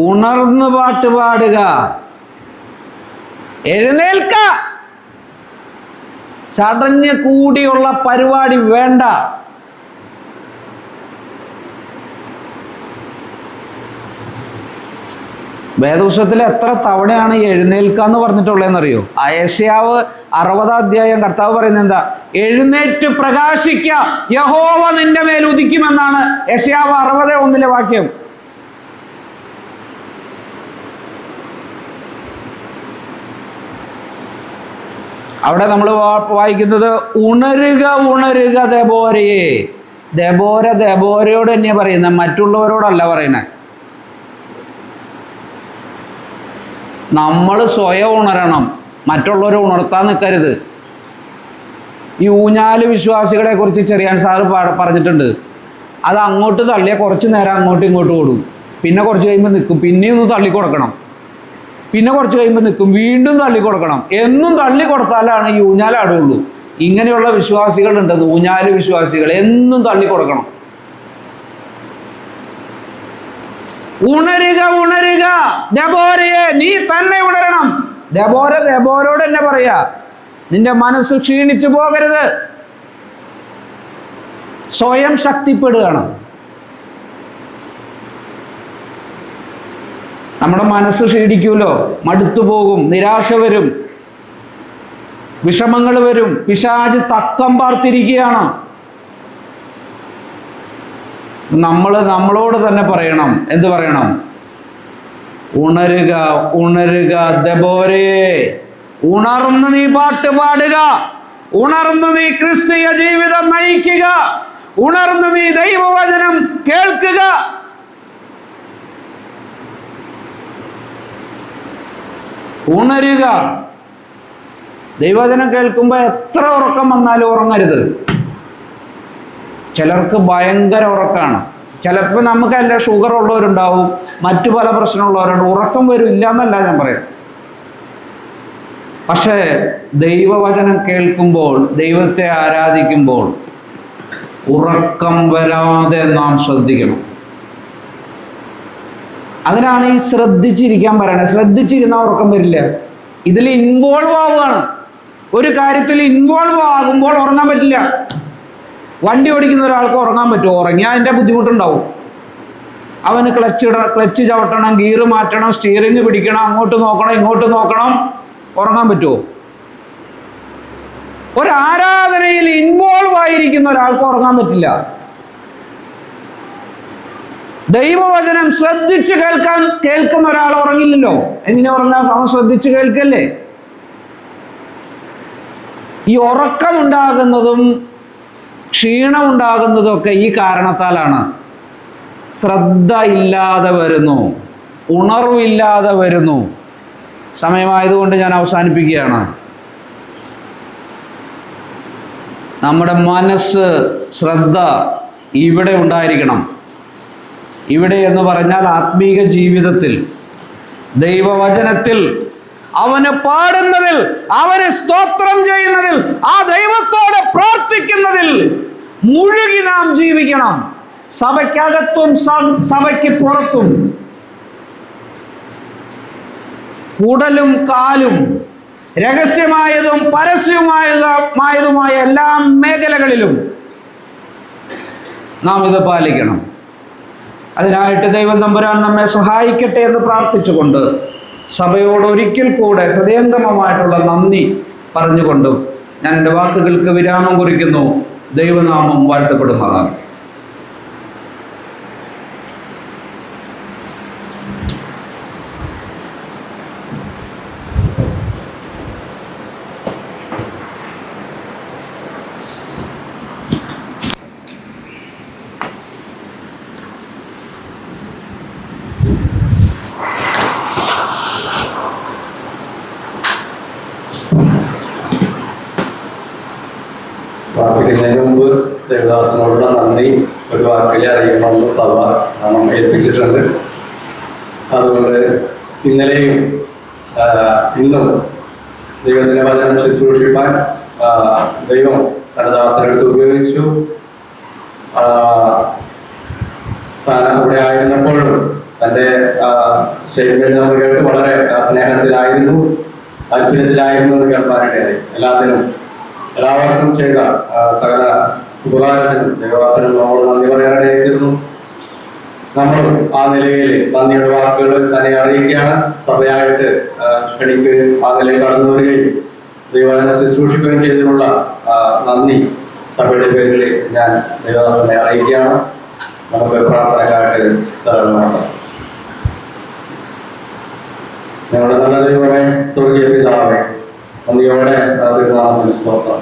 ഉണർന്ന് പാട്ട് പാടുക. എഴുന്നേൽക്ക. ചടഞ്ഞ് കൂടിയുള്ള പരിപാടി വേണ്ട. വേദപുസ്തകത്തിൽ എത്ര തവണയാണ് എഴുന്നേൽക്കുക എന്ന് പറഞ്ഞിട്ടുള്ളതെന്നറിയോ? യെശയ്യാവ് 60 അധ്യായം കർത്താവ് പറയുന്നത് എന്താ? എഴുന്നേറ്റ് പ്രകാശിക്ക, യഹോവ നിന്റെ മേൽ ഉദിക്കുമെന്നാണ് യെശയ്യാവ് 60:1 വാക്യം. അവിടെ നമ്മൾ വായിക്കുന്നത് ഉണരുക ഉണരുക ദെബോരയെ. ദെബോരയോട് തന്നെയാണ് പറയുന്നത്, മറ്റുള്ളവരോടല്ല പറയുന്നത്. നമ്മൾ സ്വയം ഉണരണം, മറ്റുള്ളവരെ ഉണർത്താൻ നിൽക്കരുത്. ഈ ഊഞ്ഞാല് വിശ്വാസികളെ കുറിച്ച് ചെറിയാൻ സാറ് പറഞ്ഞിട്ടുണ്ട്. അത് അങ്ങോട്ട് തള്ളിയാൽ കുറച്ച് നേരം അങ്ങോട്ടും ഇങ്ങോട്ടും ഓടും, പിന്നെ കുറച്ച് കഴിയുമ്പോൾ നിൽക്കും, പിന്നെയും ഒന്ന് തള്ളി കൊടുക്കണം, പിന്നെ കുറച്ച് കഴിയുമ്പോൾ നിൽക്കും, വീണ്ടും തള്ളി കൊടുക്കണം. എന്നും തള്ളി കൊടുത്താലാണ് ഈ ഊഞ്ഞാലാടുള്ളൂ. ഇങ്ങനെയുള്ള വിശ്വാസികളുണ്ട്, ഊഞ്ഞാല് വിശ്വാസികൾ. എന്നും തള്ളി കൊടുക്കണം. ഉണരുക ഉണരുക ദെബോരയെ, നീ തന്നെ ഉണരണം. ദെബോരോട് തന്നെ പറയാ, നിന്റെ മനസ്സ് ക്ഷീണിച്ചു പോകരുത്. സ്വയം ശക്തിപ്പെടുകയാണ്. നമ്മുടെ മനസ്സ് ക്ഷീണിക്കുമല്ലോ, മടുത്തു പോകും, നിരാശ വരും, വിഷമങ്ങൾ വരും. പിശാച് തക്കം പാർത്തിരിക്കുകയാണ്. നമ്മളോട് തന്നെ പറയണം. എന്ത് പറയണം? ഉണരുക ഉണരുക ദെബോരയെ, ഉണർന്ന് നീ പാട്ട് പാടുക, ഉണർന്ന് നീ ക്രിസ്തീയ ജീവിതം നയിക്കുക, ഉണർന്ന് നീ ദൈവവചനം കേൾക്കുക. ഉണരുക. ദൈവവചനം കേൾക്കുമ്പോൾ എത്ര ഉറക്കം വന്നാലും ഉറങ്ങരുത്. ചിലർക്ക് ഭയങ്കര ഉറക്കമാണ്. ചിലപ്പോൾ നമുക്കല്ല, ഷുഗർ ഉള്ളവരുണ്ടാവും, മറ്റു പല പ്രശ്നമുള്ളവരുണ്ട്. ഉറക്കം വരും, ഇല്ല എന്നല്ല ഞാൻ പറയാം. പക്ഷേ ദൈവവചനം കേൾക്കുമ്പോൾ, ദൈവത്തെ ആരാധിക്കുമ്പോൾ ഉറക്കം വരാതെ നാം ശ്രദ്ധിക്കണം. അതിനാണ് ഈ ശ്രദ്ധിച്ചിരിക്കാൻ പറയണത്. ശ്രദ്ധിച്ചിരുന്നാൽ ഉറക്കം വരില്ല. ഇതിൽ ഇൻവോൾവ് ആവുകയാണ്. ഒരു കാര്യത്തിൽ ഇൻവോൾവ് ആകുമ്പോൾ ഉറങ്ങാൻ പറ്റില്ല. വണ്ടി ഓടിക്കുന്ന ഒരാൾക്ക് ഉറങ്ങാൻ പറ്റുമോ? ഉറങ്ങിയാൽ അതിൻ്റെ ബുദ്ധിമുട്ടുണ്ടാവും. അവന് ക്ലച്ച് ചവിട്ടണം, ഗിയർ മാറ്റണം, സ്റ്റിയറിംഗ് പിടിക്കണം, അങ്ങോട്ട് നോക്കണം, ഇങ്ങോട്ട് നോക്കണം. ഉറങ്ങാൻ പറ്റുമോ? ഒരാരാധനയിൽ ഇൻവോൾവ് ആയിരിക്കുന്ന ഒരാൾക്ക് ഉറങ്ങാൻ പറ്റില്ല. ദൈവവചനം ശ്രദ്ധിച്ച് കേൾക്കുന്ന ഒരാൾ ഉറങ്ങില്ലല്ലോ. എങ്ങനെ ഉറങ്ങാൻ? അവൻ ശ്രദ്ധിച്ച് കേൾക്കല്ലേ. ഈ ഉറക്കമുണ്ടാകുന്നതും ക്ഷീണമുണ്ടാകുന്നതും ഒക്കെ ഈ കാരണത്താലാണ്. ശ്രദ്ധ ഇല്ലാതെ വരുന്നു, ഉണർവില്ലാതെ വരുന്നു. സമയമായതുകൊണ്ട് ഞാൻ അവസാനിപ്പിക്കുകയാണ്. നമ്മുടെ മനസ്സ്, ശ്രദ്ധ ഇവിടെ ഉണ്ടായിരിക്കണം. ഇവിടെ എന്ന് പറഞ്ഞാൽ ആത്മീക ജീവിതത്തിൽ, ദൈവവചനത്തിൽ, അവന് പാടുന്നതിൽ, അവന് സ്തോത്രം ചെയ്യുന്നതിൽ, ആ ദൈവത്തോട് പ്രാർത്ഥിക്കുന്നതിൽ മുഴുകി നാം ജീവിക്കണം. സഭയ്ക്കകത്തും സഭയ്ക്ക് പുറത്തും, ഉടലും കാലും, രഹസ്യമായതും പരസ്യമായതുമായ എല്ലാ മേഖലകളിലും നാം ഇത് പാലിക്കണം. അതിനായിട്ട് ദൈവം തമ്പുരാൻ നമ്മെ സഹായിക്കട്ടെ എന്ന് പ്രാർത്ഥിച്ചുകൊണ്ട് സഭയോട് ഒരിക്കൽ കൂടെ ഹൃദയംഗമമായിട്ടുള്ള നന്ദി പറഞ്ഞുകൊണ്ടും ഞാൻ എൻ്റെ വാക്കുകൾക്ക് വിരാമം കുറിക്കുന്നു. ദൈവനാമം വാഴ്ത്തപ്പെടുന്നതാണ്. പ്രാർത്ഥിക്കുന്നതിന് മുമ്പ് ദേവദാസനോടുള്ള നന്ദി ഒരു വാക്കിൽ അറിയണമെന്ന് സഭ നമ്മെ ഏൽപ്പിച്ചിട്ടുണ്ട്. അതുകൊണ്ട് ഇന്നലെയും ഇന്നും ദൈവത്തിൻ്റെ വചനം ശുശ്രൂഷിപ്പാൻ ദൈവം തൻ്റെ ദാസനെടുത്ത് ഉപയോഗിച്ചു. താൻ അവിടെ ആയിരുന്നപ്പോഴും തൻ്റെ സ്റ്റേറ്റ്മെന്റ് നമ്മൾ കേട്ട് വളരെ സ്നേഹത്തിലായിരുന്നു, താല്പര്യത്തിലായിരുന്നു എന്ന് കേൾക്കാനിടയായി. എല്ലാവർക്കും ചെയ്ത സകല ഉപകാരത്തിനും ദേവദാസനും നമ്മളോട് നന്ദി പറയാനിടയായിരുന്നു. നമ്മളും ആ നിലയിൽ നന്ദിയുടെ വാക്കുകൾ തന്നെ അറിയിക്കുകയാണ്. സഭയായിട്ട് ക്ഷണിക്കുകയും ആ നിലയിൽ കടന്നു വരികയും ദൈവവചനം ശുശ്രൂഷിക്കുകയും ചെയ്തതിനുള്ള നന്ദി സഭയുടെ പേരിൽ ഞാൻ ദൈവദാസനെ അറിയിക്കുകയാണ്. നമുക്ക് പ്രാർത്ഥനക്കായിട്ട് തരണമാണ്. ഞങ്ങളുടെ നല്ല ദൈവമേ, സ്വർഗീയ പിതാവേ, നന്ദിയോടെ തിരുനാമത്തിന് സ്തോത്രം.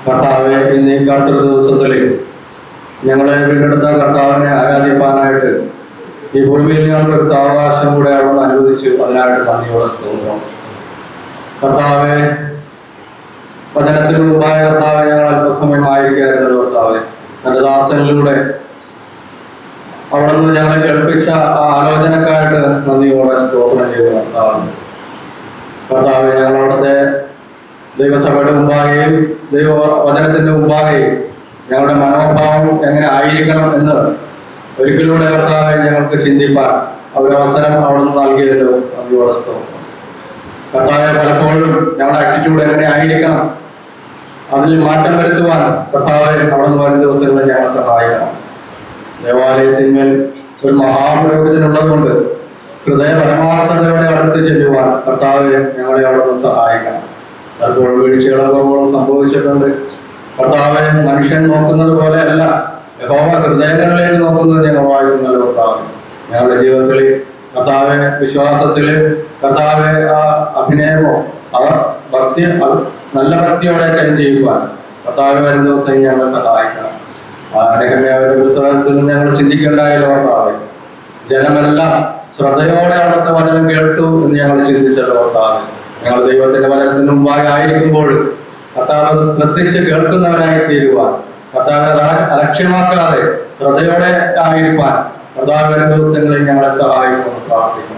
കർത്താവെ, ഇന്ന് ഈ കർത്തൃ ദിവസത്തിൽ ഞങ്ങളെ വീണ്ടെടുത്ത കർത്താവിനെ ആരാധിപ്പാനായിട്ട് ഈ ഭൂമിയിൽ ഞങ്ങൾക്ക് സാവകാശം കൂടെ അവിടെ അനുവദിച്ചു. അതിനായിട്ട് നന്ദിയോടെ സ്തോത്രം. കർത്താവെ, വചനത്തിന് മുമ്പായ കർത്താവെ, ഞങ്ങൾ അല്പസമയമായിരിക്കായിരുന്നു കർത്താവെ. തന്റെ ദാസനിലൂടെ അവിടെ നിന്ന് ഞങ്ങളെ കേൾപ്പിച്ച ആ ആലോചനക്കായിട്ട് നന്ദിയോടെ സ്തോത്രം ചെയ്തു കർത്താവെ. ഞങ്ങൾ അവിടുത്തെ ദൈവസഭയുടെ മുമ്പാകെയും ദൈവവചനത്തിന്റെ മുമ്പാകെയും ഞങ്ങളുടെ മനോഭാവം എങ്ങനെ ആയിരിക്കണം എന്ന് ഒരിക്കലൂടെ കർത്താവെ ഞങ്ങൾക്ക് ചിന്തിപ്പാൻ അവരവസരം അവിടെ നിന്ന് നൽകിയല്ലോ നന്ദിയോടെ സ്തോത്രം. കർത്താവെ, പലപ്പോഴും ഞങ്ങളുടെ ആറ്റിറ്റ്യൂഡ് എങ്ങനെ ആയിരിക്കണം അതിൽ മാറ്റം വരുത്തുവാൻ കർത്താവെ അവിടെ നിന്ന് വരും ദിവസങ്ങളിൽ ഞങ്ങളെ സഹായിക്കണം. ദേവാലയത്തിന്മേൽ ഒരു മഹാപുരോഹിതനുള്ളത് കൊണ്ട് ഹൃദയ പരമാർത്ഥതയോടെ അടുത്ത് ചെല്ലുവാൻ കർത്താവെ ഞങ്ങളെ അവിടെ നിന്ന് സഹായിക്കണം. പലപ്പോഴും വീഴ്ചകളോളം സംഭവിച്ചിട്ടുണ്ട് കർത്താവെ. മനുഷ്യൻ നോക്കുന്നത് പോലെ അല്ല യഹോവ ഹൃദയങ്ങളിലേക്ക് നോക്കുന്നത് ഞങ്ങൾ വായിക്കുന്നല്ലോ കർത്താവെ. ഞങ്ങളുടെ ജീവിതത്തിൽ കർത്താവെ, വിശ്വാസത്തില് കർത്താവെ ആ അഭിനയമോ ഭക്തി നല്ല ഭക്തിയോടെ കാര്യം ചെയ്യുവാൻ കർത്താവ് വരും ദിവസം ഞങ്ങളെ സഹായിക്കണം. നെഹമ്യാവിന്റെ പുസ്തകത്തിൽ നിന്ന് ഞങ്ങൾ ചിന്തിക്കേണ്ടായല്ലോ കർത്താവെ. ജനമെല്ലാം ശ്രദ്ധയോടെ അവിടുത്തെ വചനം കേട്ടു എന്ന് ഞങ്ങൾ ചിന്തിച്ചല്ലോ കർത്താവ്. ഞങ്ങൾ ദൈവത്തിന്റെ വചനത്തിന് മുമ്പാകെ ആയിരിക്കുമ്പോൾ കർത്താവ് ശ്രദ്ധിച്ച് കേൾക്കുന്നവരായി തീരുവാൻ, കർത്താവ് അലക്ഷ്യമാക്കാതെ ശ്രദ്ധയോടെ ആയിരിക്കാൻ കർത്താവ് വരും ദിവസങ്ങളിൽ ഞങ്ങളെ സഹായിക്കുമെന്ന് പ്രാർത്ഥിക്കുന്നു.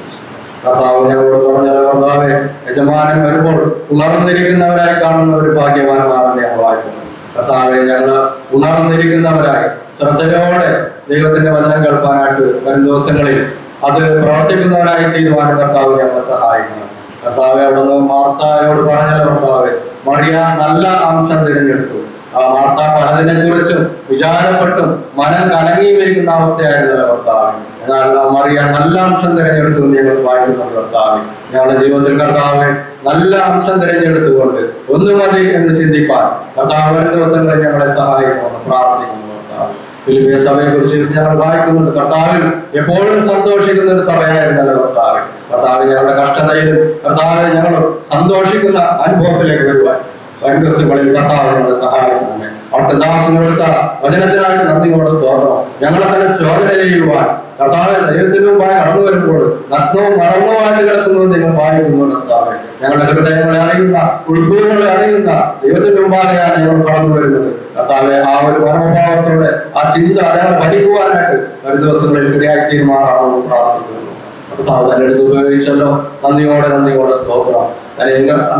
കർത്താവ് ഞങ്ങളോട് പറഞ്ഞല്ലോ കർത്താവെ, യജമാനൻ വരുമ്പോൾ ഉണർന്നിരിക്കുന്നവരായി കാണുന്ന ഒരു ഭാഗ്യവാന്മാരെന്ന് ഞങ്ങൾ വായിക്കുന്നു. കർത്താവെ, ഞങ്ങൾ ഉണർന്നിരിക്കുന്നവരായി ശ്രദ്ധയോടെ ദൈവത്തിന്റെ വചനം കേൾക്കാനായിട്ട് വരും ദിവസങ്ങളിൽ അത് പ്രവർത്തിക്കുന്നവരായി തീരുവാനും കർത്താവ് ഞങ്ങളെ സഹായിക്കണം. കർത്താവെ, അവിടുന്ന് മാർത്തായോട് പറഞ്ഞല്ലോ കർത്താവെ, മറിയ നല്ല അംശം തിരഞ്ഞെടുത്തു. ആ മാർത്ത പലതിനെ കുറിച്ചും വിചാരപ്പെട്ടും മനം കലങ്ങിയും ഇരിക്കുന്ന അവസ്ഥയായിരുന്നല്ലോ കർത്താവ്. എന്നാൽ മറിയ നല്ല അംശം തിരഞ്ഞെടുത്തു എന്ന് ഞങ്ങൾ വായിക്കുന്നുണ്ട് കർത്താവ്. ഞങ്ങളുടെ ജീവിതത്തിൽ കർത്താവ് നല്ല അംശം തിരഞ്ഞെടുത്തുകൊണ്ട് ഒന്നു മതി എന്ന് ചിന്തിപ്പാൻ കർത്താവ് വരും ദിവസങ്ങളിൽ ഞങ്ങളെ സഹായിക്കുമെന്ന് പ്രാർത്ഥിക്കുന്നു കർത്താവ്. ഫിലിപ്പിയ സഭയെ കുറിച്ച് ഞങ്ങൾ വായിക്കുന്നുണ്ട്. കർത്താവിൽ എപ്പോഴും സന്തോഷിക്കുന്ന ഒരു സഭയായിരുന്നല്ലോ കർത്താവ്. കർത്താവ് ഞങ്ങളുടെ കഷ്ടതയിലും കർത്താവ് ഞങ്ങൾ സന്തോഷിക്കുന്ന അനുഭവത്തിലേക്ക് വരുവാൻ വരും ദിവസങ്ങളിൽ കർത്താവ് ഞങ്ങളെ സഹായിക്കുന്നുണ്ട്. അവിടുത്തെ ദാസനെടുത്ത വചനത്തിനായിട്ട് നന്ദിയോടെ സ്തോത്രം. ഞങ്ങളെ തന്നെ ശോധന ചെയ്യുവാൻ കർത്താവ് ദൈവത്തിന് മുമ്പായി കടന്നു വരുമ്പോൾ നഗ്നവും മറന്നുമായിട്ട് കിടക്കുന്നത് നിങ്ങൾ വായിക്കുന്നു കർത്താവ്. ഞങ്ങളുടെ ഹൃദയങ്ങളെ അറിയുന്ന ഉൾപ്പുകളെ അറിയുന്ന ദൈവത്തിന് മുമ്പാകെയാണ് ഞങ്ങൾ കടന്നു വരുന്നത് കർത്താവെ. ആ ഒരു മനോഭാവത്തോടെ ആ ചിന്ത ഞങ്ങളെ ഭരിക്കുവാനായിട്ട് വരും ദിവസങ്ങളിൽ ഇടയായി തീരുമാനമാണെന്ന് പ്രാർത്ഥിക്കുന്നു. കർത്താവ് തന്നെ എടുത്ത് ഉപയോഗിച്ചല്ലോ. നന്ദിയോടെ സ്തോത്രം.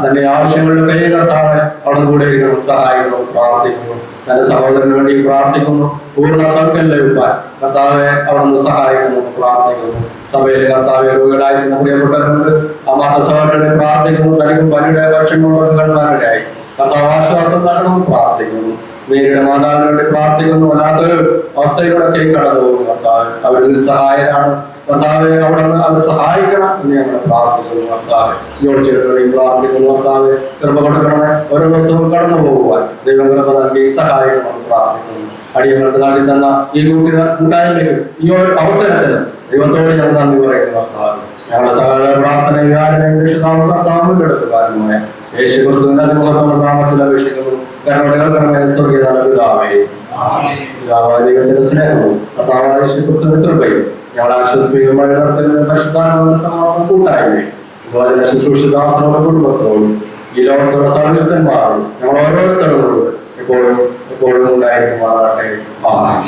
തന്റെ ആവശ്യങ്ങളുടെ കൈ കർത്താവ് അവിടെ കൂടെ ഇരിക്കണം, സഹായിക്കണം പ്രാർത്ഥിക്കുന്നു. തന്റെ സഹോദരന് വേണ്ടി പ്രാർത്ഥിക്കുന്നു. പൂർണ്ണ സൗഖ്യം ലഭിക്കാൻ കർത്താവെ അവിടെ നിന്ന് സഹായിക്കുന്നു പ്രാർത്ഥിക്കുന്നു. സഭയിൽ കർത്താവെ രോഗികളായിരുന്ന പ്രിയപ്പെട്ടവരുണ്ട്. ആ മാത്ത സഹോദരനെ പ്രാർത്ഥിക്കുന്നു. തനിക്കും പനിയുടെ ഭക്ഷണങ്ങളോട് കൺമാരുടെയായി കർത്താവ് ആശ്വാസം നൽകണമെന്ന് പ്രാർത്ഥിക്കുന്നു. മേരിയുടെ മാതാവിന് വേണ്ടി പ്രാർത്ഥിക്കുന്നു. അല്ലാത്തൊരു അവസ്ഥയിലൂടെ കടന്നു പോകും കർത്താവ്. അവർ നിസ്സഹായരാണ് കർത്താവെ. അവിടെ നിന്ന് അവരെ സഹായിക്കണം എന്ന് ഞങ്ങൾ പ്രാർത്ഥിക്കുന്നു കർത്താവ്. ജോലിച്ചേട്ടനെയും പ്രാർത്ഥിക്കുന്നു കർത്താവ്. കൃപ കൊടുക്കണമേ. ഓരോ ദിവസവും കടന്നു പോകുവാൻ ദൈവം കൃപ നൽകി സഹായിക്കണമെന്ന് പ്രാർത്ഥിക്കുന്നു. അടിയങ്ങൾക്ക് നൽകി തന്ന ഈ കൂട്ടായ്മയ്ക്കും ഈ ഒരു അവസരത്തിനും ദൈവത്തോട് ഞങ്ങൾ നന്ദി പറയുന്നു കർത്താവ്. ഞങ്ങളുടെ സകല പ്രാർത്ഥന വ്യാജനയും കർത്താവിനെടുക്കുവാനുമായ യേശു ക്രിസ്തുവിന്റെ അതിമുഖത്തുള്ള നാമത്തിൽ അപേക്ഷിക്കുന്നു. കരുണയുടെ സ്വർഗീയ പിതാവേ, ദൈവത്തിന്റെ സ്നേഹവും കർത്താവായ യേശു ക്രിസ്തുവിന്റെ കൃപയും ഞങ്ങളെ ആശ്വസിപ്പിക്കുമ്പോൾ നടത്തുന്ന പരിശുദ്ധാത്മാവിന്റെ സമാസം കൂട്ടായ്മയും അതുപോലെ ശുശ്രൂഷിതാസനോട് കുടുംബത്തോടും ഈ ലോകത്തുള്ള സർവീസ്തന്മാരും ഞങ്ങൾ ഓരോരുത്തരോടും എപ്പോഴും ഉണ്ടായിരിക്കുമാറാകട്ടെ. ആമേൻ.